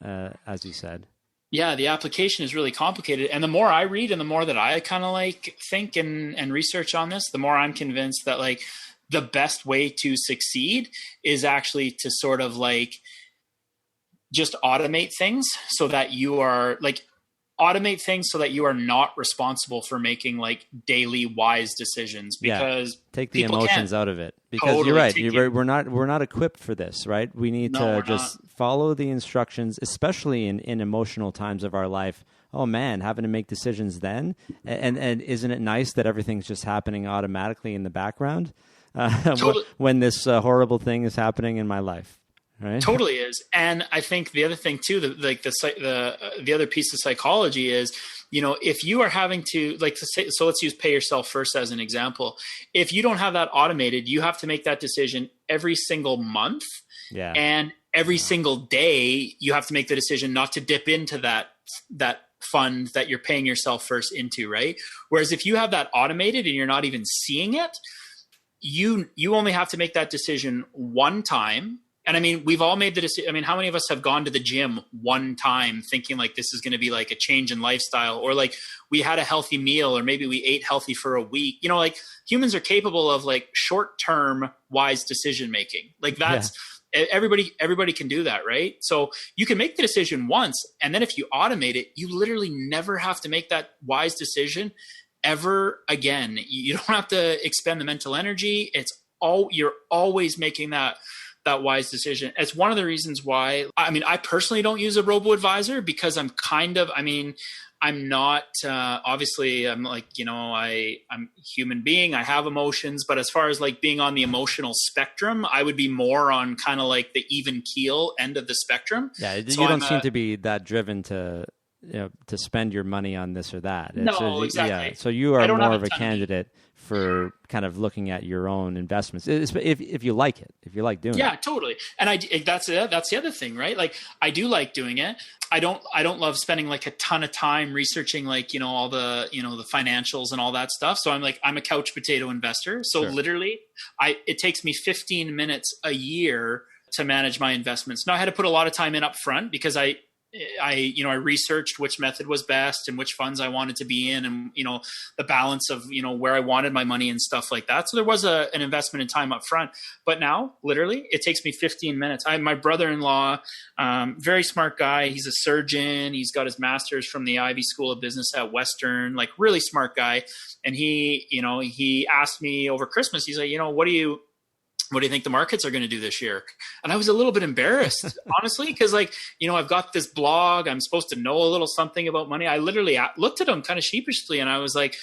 as you said. Yeah, the application is really complicated. And the more I read and the more that I kind of like think and research on this, the more I'm convinced that, like, the best way to succeed is actually to sort of like just automate things so that you are not responsible for making like daily wise decisions, because take the emotions out of it, because totally, you're right. We're not equipped for this, right? We need to just follow the instructions, especially in emotional times of our life. Oh man, having to make decisions then. And isn't it nice that everything's just happening automatically in the background totally. When this horrible thing is happening in my life? Right? Totally is. And I think the other thing too, the other piece of psychology is, you know, if you are having to, like, so let's use pay yourself first as an example. If you don't have that automated, you have to make that decision every single month. Yeah. And every single day you have to make the decision not to dip into that fund that you're paying yourself first into, right? Whereas if you have that automated and you're not even seeing it, you only have to make that decision one time. And I mean, we've all made the decision. I mean, how many of us have gone to the gym one time thinking like this is going to be like a change in lifestyle, or like we had a healthy meal, or maybe we ate healthy for a week? You know, like, humans are capable of like short-term wise decision making. Like, that's everybody can do that, right? So you can make the decision once, and then if you automate it, you literally never have to make that wise decision ever again. You don't have to expend the mental energy. You're always making that wise decision. It's one of the reasons why, I mean, I personally don't use a robo-advisor, because I'm not, obviously I'm like, you know, I'm a human being. I have emotions, but as far as like being on the emotional spectrum, I would be more on kind of like the even keel end of the spectrum. Yeah. So you don't seem to be that driven to, you know, to spend your money on this or that. Exactly. Yeah. So you are more of a candidate for kind of looking at your own investments, if you like it, if you like doing it. Yeah, totally. And that's the other thing, right? Like, I do like doing it. I don't love spending like a ton of time researching, like, you know, all the, you know, the financials and all that stuff. So I'm a couch potato investor. So Sure. Literally it takes me 15 minutes a year to manage my investments. Now, I had to put a lot of time in up front, because I researched which method was best and which funds I wanted to be in, and, you know, the balance of, you know, where I wanted my money and stuff like that. So there was an investment in time up front, but now literally it takes me 15 minutes. My brother-in-law, very smart guy. He's a surgeon. He's got his master's from the Ivy School of Business at Western, like, really smart guy. And he asked me over Christmas, he's like, you know, what do you what do you think the markets are going to do this year? And I was a little bit embarrassed, honestly, because like, I've got this blog. I'm supposed to know a little something about money. I literally looked at them kind of sheepishly, and I was like,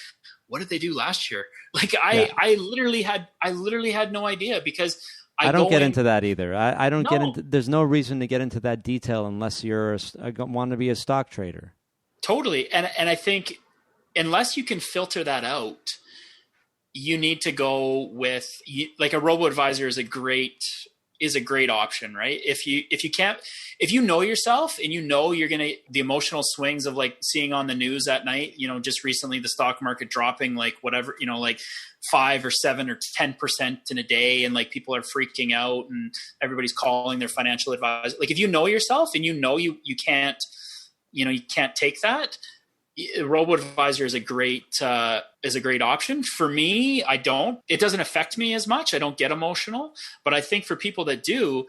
what did they do last year? Like I literally had no idea, because I don't get into that either. I don't get into, there's no reason to get into that detail unless you're want to be a stock trader. Totally. And I think unless you can filter that out, you need to go with like a robo-advisor is a great option, right? If you know yourself and you're going to, the emotional swings of like seeing on the news at night, just recently the stock market dropping like whatever, like 5 or 7 or 10% in a day. And like people are freaking out and everybody's calling their financial advisor. Like if you know yourself and you can't, you can't take that, robo-advisor is a great option. For me, it doesn't affect me as much. I don't get emotional, but I think for people that do,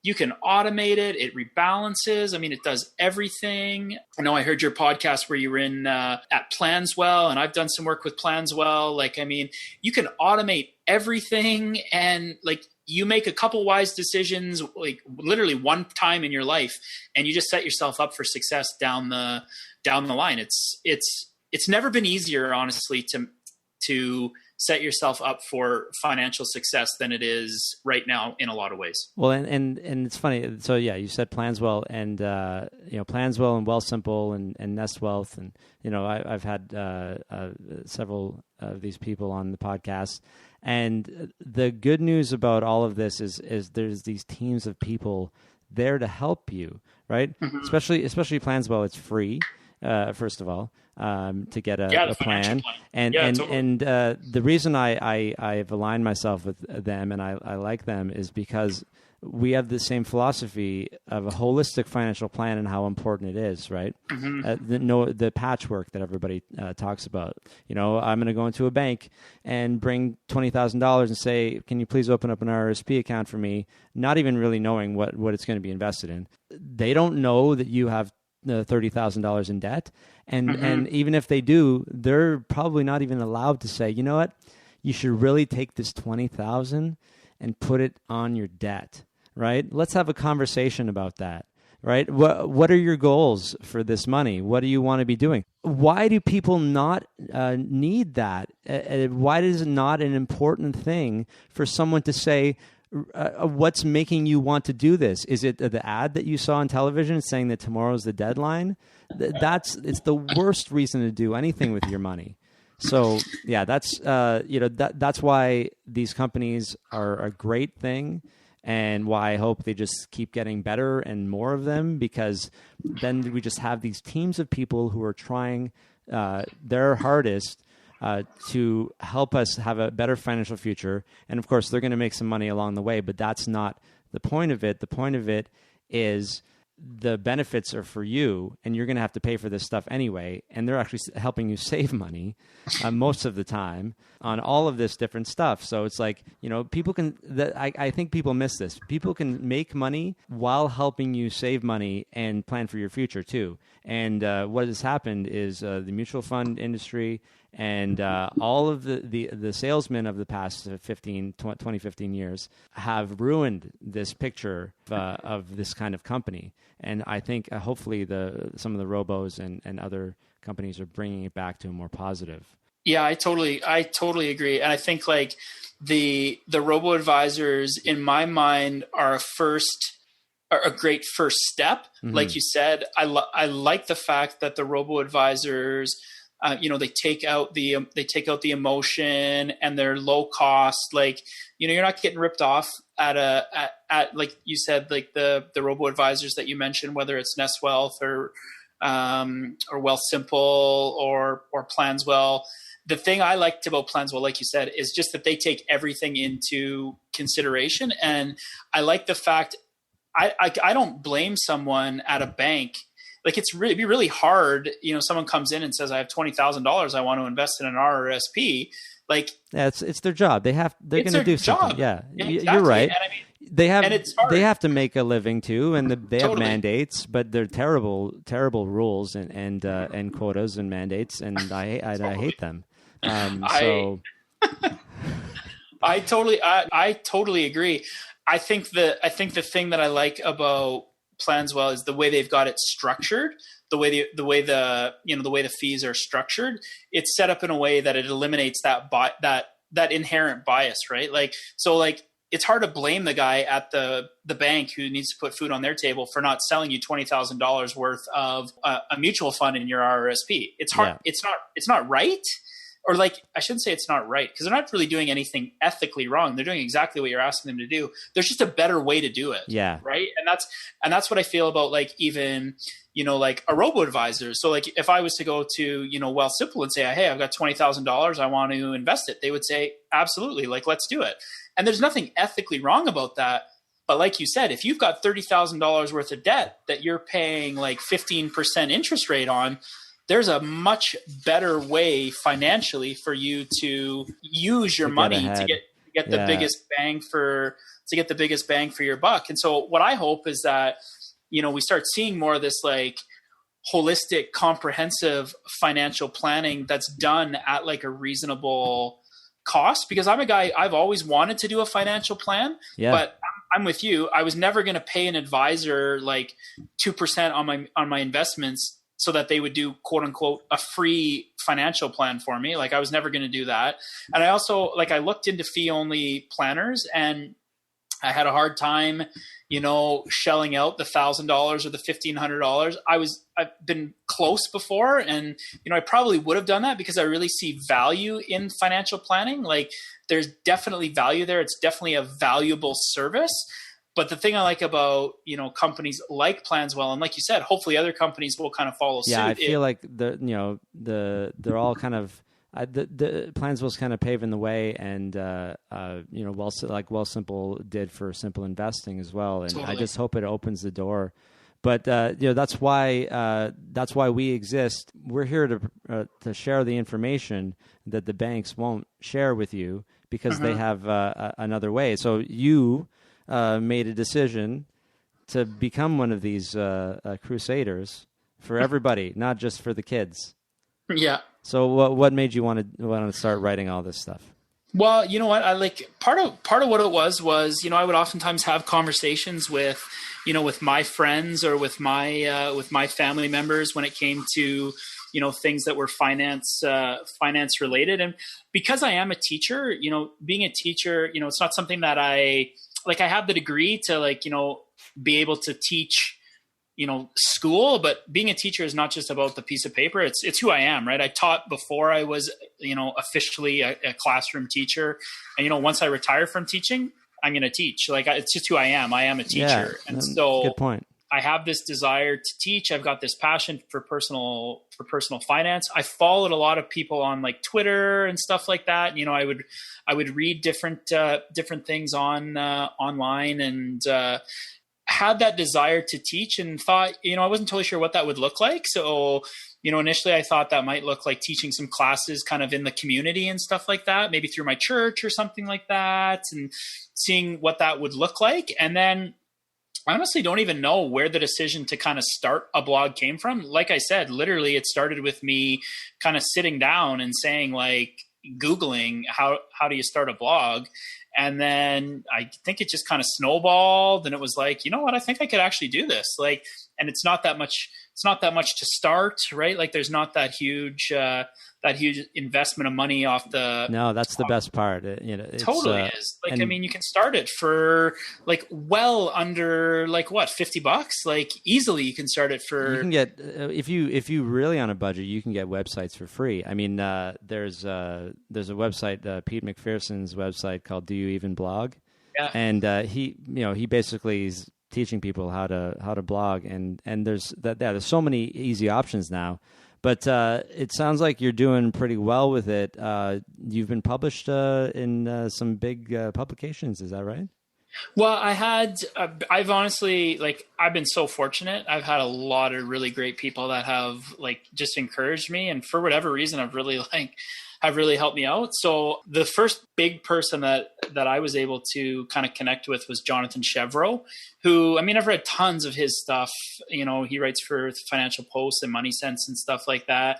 you can automate it. It rebalances. I mean, it does everything. I know I heard your podcast where you were in at Planswell, and I've done some work with Planswell. Like, I mean, you can automate everything, and like you make a couple wise decisions, like literally one time in your life, and you just set yourself up for success down the line. It's never been easier, honestly, to set yourself up for financial success than it is right now in a lot of ways. Well, and it's funny. So yeah, you said Planswell and Planswell and Wealthsimple and Nest Wealth, and I've had several of these people on the podcast. And the good news about all of this is there's these teams of people there to help you, right? Mm-hmm. Especially Planswell, it's free. First of all, to get a plan. And the reason I've aligned myself with them and I like them is because we have the same philosophy of a holistic financial plan and how important it is, right? Mm-hmm. The patchwork that everybody talks about. I'm going to go into a bank and bring $20,000 and say, can you please open up an RSP account for me? Not even really knowing what it's going to be invested in. They don't know that you have $30,000 in debt. And even if they do, they're probably not even allowed to say, you know what, you should really take this $20,000 and put it on your debt, right? Let's have a conversation about that, right? What are your goals for this money? What do you want to be doing? Why do people not need that? Why is it not an important thing for someone to say, what's making you want to do this? Is it the ad that you saw on television saying that tomorrow's the deadline? It's the worst reason to do anything with your money. So yeah, that's why these companies are a great thing, and why I hope they just keep getting better and more of them, because then we just have these teams of people who are trying their hardest to help us have a better financial future. And of course, they're going to make some money along the way, but that's not the point of it. The point of it is the benefits are for you, and you're going to have to pay for this stuff anyway. And they're actually helping you save money most of the time on all of this different stuff. So it's like, people can, I think people miss this. People can make money while helping you save money and plan for your future too. And what has happened is the mutual fund industry and all of the salesmen of the past 20, 15 years have ruined this picture of this kind of company. And I think hopefully some of the robos and other companies are bringing it back to a more positive. Yeah, I totally agree. And I think like the robo advisors in my mind are a great first step. Mm-hmm. Like you said, I like the fact that the robo advisors, they take out the emotion, and they're low cost. Like, you're not getting ripped off at like you said, like the robo advisors that you mentioned, whether it's Nest Wealth or Wealthsimple or Planswell. The thing I liked about Planswell, like you said, is just that they take everything into consideration. And I like the fact I don't blame someone at a bank. Like, it'd be really hard. Someone comes in and says, I have $20,000 I want to invest in an RRSP. Like, yeah, it's their job. They're going to do something. Job. Yeah, exactly. You're right. And I mean, they have to make a living too, and they have mandates, but they're terrible rules and quotas and mandates, and I hate them. I I totally agree. I think the thing that I like about Planswell is the way they've got it structured, the way the fees are structured. It's set up in a way that it eliminates that inherent bias, right? Like it's hard to blame the guy at the bank who needs to put food on their table for not selling you $20,000 worth of a mutual fund in your RRSP. It's hard. Yeah. It's not right. Or like, I shouldn't say it's not right, because they're not really doing anything ethically wrong. They're doing exactly what you're asking them to do. There's just a better way to do it. Yeah. Right. And that's what I feel about like even, like a robo-advisor. So like if I was to go to, Wealthsimple and say, hey, I've got $20,000, I want to invest it. They would say, absolutely. Like, let's do it. And there's nothing ethically wrong about that. But like you said, if you've got $30,000 worth of debt that you're paying like 15% interest rate on, there's a much better way financially for you to use your money to get the biggest bang for your buck. And so what I hope is that, we start seeing more of this like holistic, comprehensive financial planning that's done at like a reasonable cost, because I'm a guy, I've always wanted to do a financial plan, but I'm with you. I was never going to pay an advisor like 2% on my investments so that they would do quote unquote a free financial plan for me. Like I was never going to do that. And I also I looked into fee only planners, and I had a hard time, shelling out the $1,000 or the $1,500. I've been close before, and, I probably would have done that because I really see value in financial planning. Like there's definitely value there. It's definitely a valuable service. But the thing I like about, companies like Planswell, and like you said, hopefully other companies will kind of follow suit. Yeah, I feel like they're all kind of the Planswell's kind of paving the way, and Wealthsimple did for simple investing as well. And totally. I just hope it opens the door. But that's why we exist. We're here to share the information that the banks won't share with you because they have another way. So you made a decision to become one of these crusaders for everybody, not just for the kids. Yeah. So what made you want to start writing all this stuff? Well, you know what? I like part of what it was, I would oftentimes have conversations with my friends or with my family members when it came to, things that were finance related. And because I am a teacher, being a teacher, it's not something that I have the degree to be able to teach, school, but being a teacher is not just about the piece of paper. It's who I am, right? I taught before I was, officially a classroom teacher. And, once I retire from teaching, I'm going to teach. It's just who I am. I am a teacher. Yeah, and so good point. I have this desire to teach. I've got this passion for personal finance. I followed a lot of people on like Twitter and stuff like that. I would read different things online, and had that desire to teach, and thought, I wasn't totally sure what that would look like. So, initially I thought that might look like teaching some classes kind of in the community and stuff like that, maybe through my church or something like that, and seeing what that would look like. And then I honestly don't even know where the decision to kind of start a blog came from. Like I said, literally it started with me kind of sitting down and saying, like, Googling how do you start a blog? And then I think it just kind of snowballed, and it was like, you know what, I think I could actually do this. And it's not that much to start, right? Like there's not that huge investment of money off the. No, that's the best part. Totally is. You can start it for well under $50. Easily you can start it for. You can get if you really on a budget, you can get websites for free. There's a website, Pete McPherson's website called Do You Even Blog? Yeah. And he basically is teaching people how to blog, and there's so many easy options now. But it sounds like you're doing pretty well with it. You've been published in some big publications. Is that right? Well, I've honestly, I've been so fortunate. I've had a lot of really great people that have just encouraged me, and for whatever reason, have really helped me out. So the first big person that I was able to kind of connect with was Jonathan Chevreau, who, I've read tons of his stuff. He writes for Financial Post and Money Sense and stuff like that.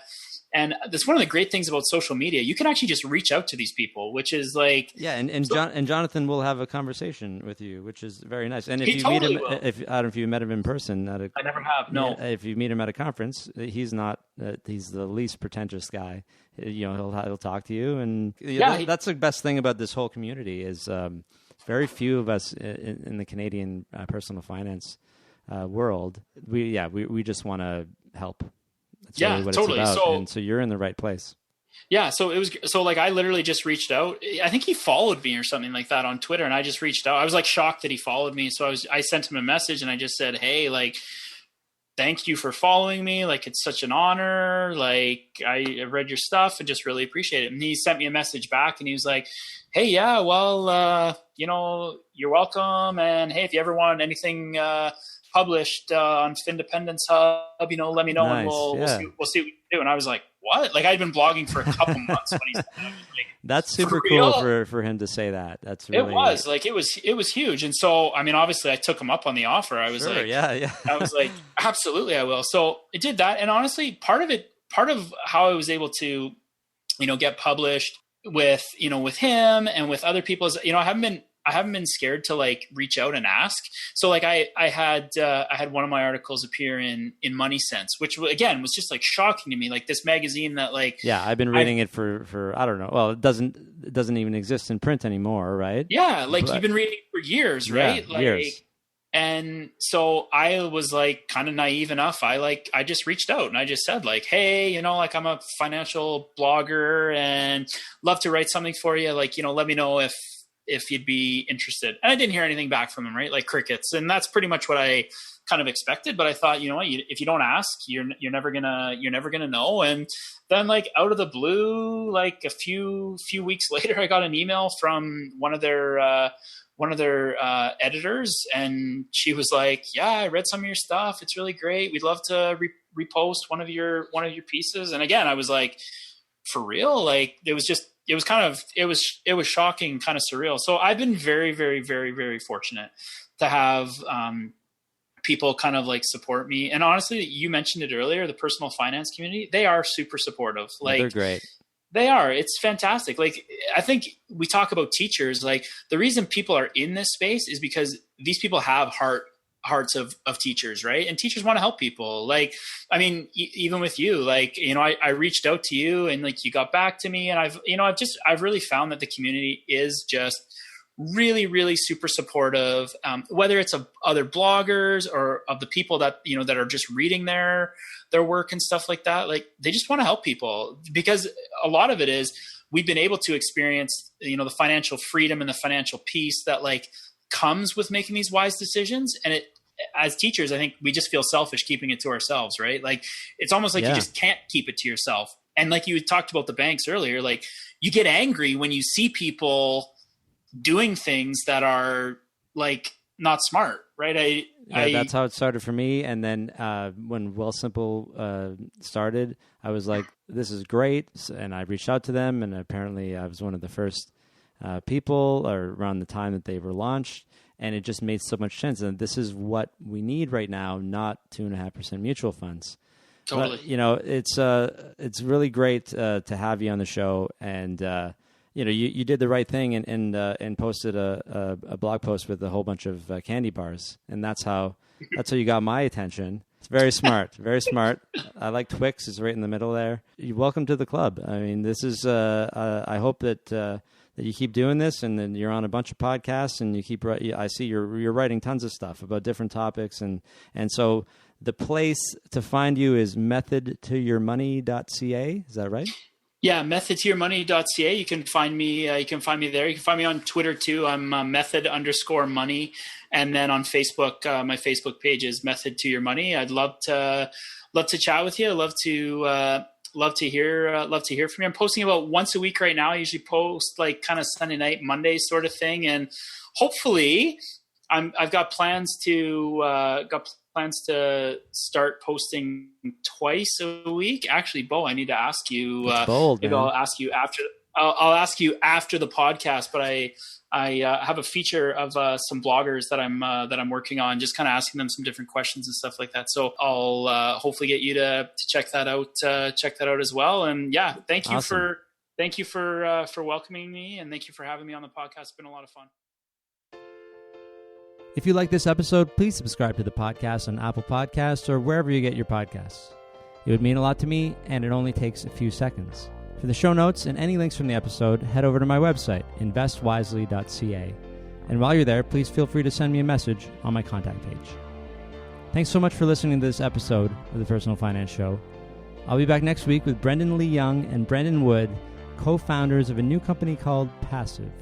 And that's one of the great things about social media. You can actually just reach out to these people, which is like, and Jonathan will have a conversation with you, which is very nice. And if you totally meet him, I don't know if you met him in person I never have. No, if you meet him at a conference, he's not. He's the least pretentious guy. He'll talk to you, and that's the best thing about this whole community is very few of us in the Canadian personal finance world. We just want to help. That's really what totally. It's about. So you're in the right place. Yeah. So I literally just reached out. I think he followed me or something like that on Twitter, and I just reached out. I was like shocked that he followed me. So I sent him a message and I just said, hey, like, thank you for following me. Like, it's such an honor. Like, I read your stuff and just really appreciate it. And he sent me a message back and he was like, hey, yeah, well, you're welcome. And hey, if you ever want anything, published on Findependence Hub, let me know. Nice. And we'll see what we can do. And I was like, what? Like, I'd been blogging for a couple months when he said that. I was like, that's super cool for him to say that. That's really, it was huge. And so, I mean, obviously I took him up on the offer. I was like, yeah. I was like, absolutely, I will. So I did that. And honestly, part of how I was able to, get published with him and with other people is, I haven't been scared to like reach out and ask. So like I had one of my articles appear in Money Sense, which again was just like shocking to me. Like this magazine that like, I've been reading it for I don't know. Well, it doesn't even exist in print anymore, right? Yeah. Like you've been reading it for years, right? Yeah, years. And so I was like kind of naive enough. I just reached out and I just said like, hey, like I'm a financial blogger and love to write something for you. Like, let me know if you'd be interested. And I didn't hear anything back from him, right? Like crickets. And that's pretty much what I kind of expected. But I thought, if you don't ask, you're never gonna know. And then like out of the blue, like a few weeks later, I got an email from one of their editors. And she was like, yeah, I read some of your stuff. It's really great. We'd love to repost one of your pieces. And again, I was like, for real? Like it was shocking, kind of surreal. So I've been very, very, very, very fortunate to have people kind of like support me. And honestly, you mentioned it earlier, the personal finance community, they are super supportive. Like they're great. They are. It's fantastic. Like I think we talk about teachers, like the reason people are in this space is because these people have hearts of teachers, right? And teachers want to help people. Like, I mean, even with you, like, I reached out to you and like you got back to me, and I've really found that the community is just really, really super supportive. Whether it's of other bloggers or of the people that, that are just reading their work and stuff like that. Like they just want to help people, because a lot of it is we've been able to experience, the financial freedom and the financial peace that like comes with making these wise decisions. And as teachers, I think we just feel selfish keeping it to ourselves, right? Like it's almost like you just can't keep it to yourself. And like you talked about the banks earlier, like you get angry when you see people doing things that are like not smart, right? That's how it started for me. And then when Wealthsimple started, I was like, this is great. And I reached out to them, and apparently I was one of the first people or around the time that they were launched. And it just made so much sense. And this is what we need right now, not 2.5% mutual funds. Totally. But, it's really great to have you on the show. And, you did the right thing and posted a blog post with a whole bunch of candy bars. And that's how you got my attention. It's very smart, very smart. I like Twix. It's right in the middle there. You're welcome to the club. I mean, this is, I hope that you keep doing this, and then you're on a bunch of podcasts, and you keep. I see you're writing tons of stuff about different topics, and so the place to find you is methodtoyourmoney.ca. Is that right? Yeah, methodtoyourmoney.ca. You can find me. You can find me there. You can find me on Twitter too. I'm method_money, and then on Facebook, my Facebook page is Method to Your Money. I'd love to chat with you. Love to hear from you. I'm posting about once a week right now. I usually post like kind of Sunday night, Monday sort of thing, and hopefully, I've got plans to start posting twice a week. Actually, Bo, I need to ask you. That's bold, maybe man. I'll ask you after I'll ask you after the podcast, but I have a feature of some bloggers that I'm working on, just kind of asking them some different questions and stuff like that. So I'll hopefully get you to check that out as well. And yeah, thank you Awesome. for welcoming me, and thank you for having me on the podcast. It's been a lot of fun. If you like this episode, please subscribe to the podcast on Apple Podcasts or wherever you get your podcasts. It would mean a lot to me, and it only takes a few seconds. For the show notes and any links from the episode, head over to my website, investwisely.ca. And while you're there, please feel free to send me a message on my contact page. Thanks so much for listening to this episode of the Personal Finance Show. I'll be back next week with Brendan Lee Young and Brendan Wood, co-founders of a new company called Passive.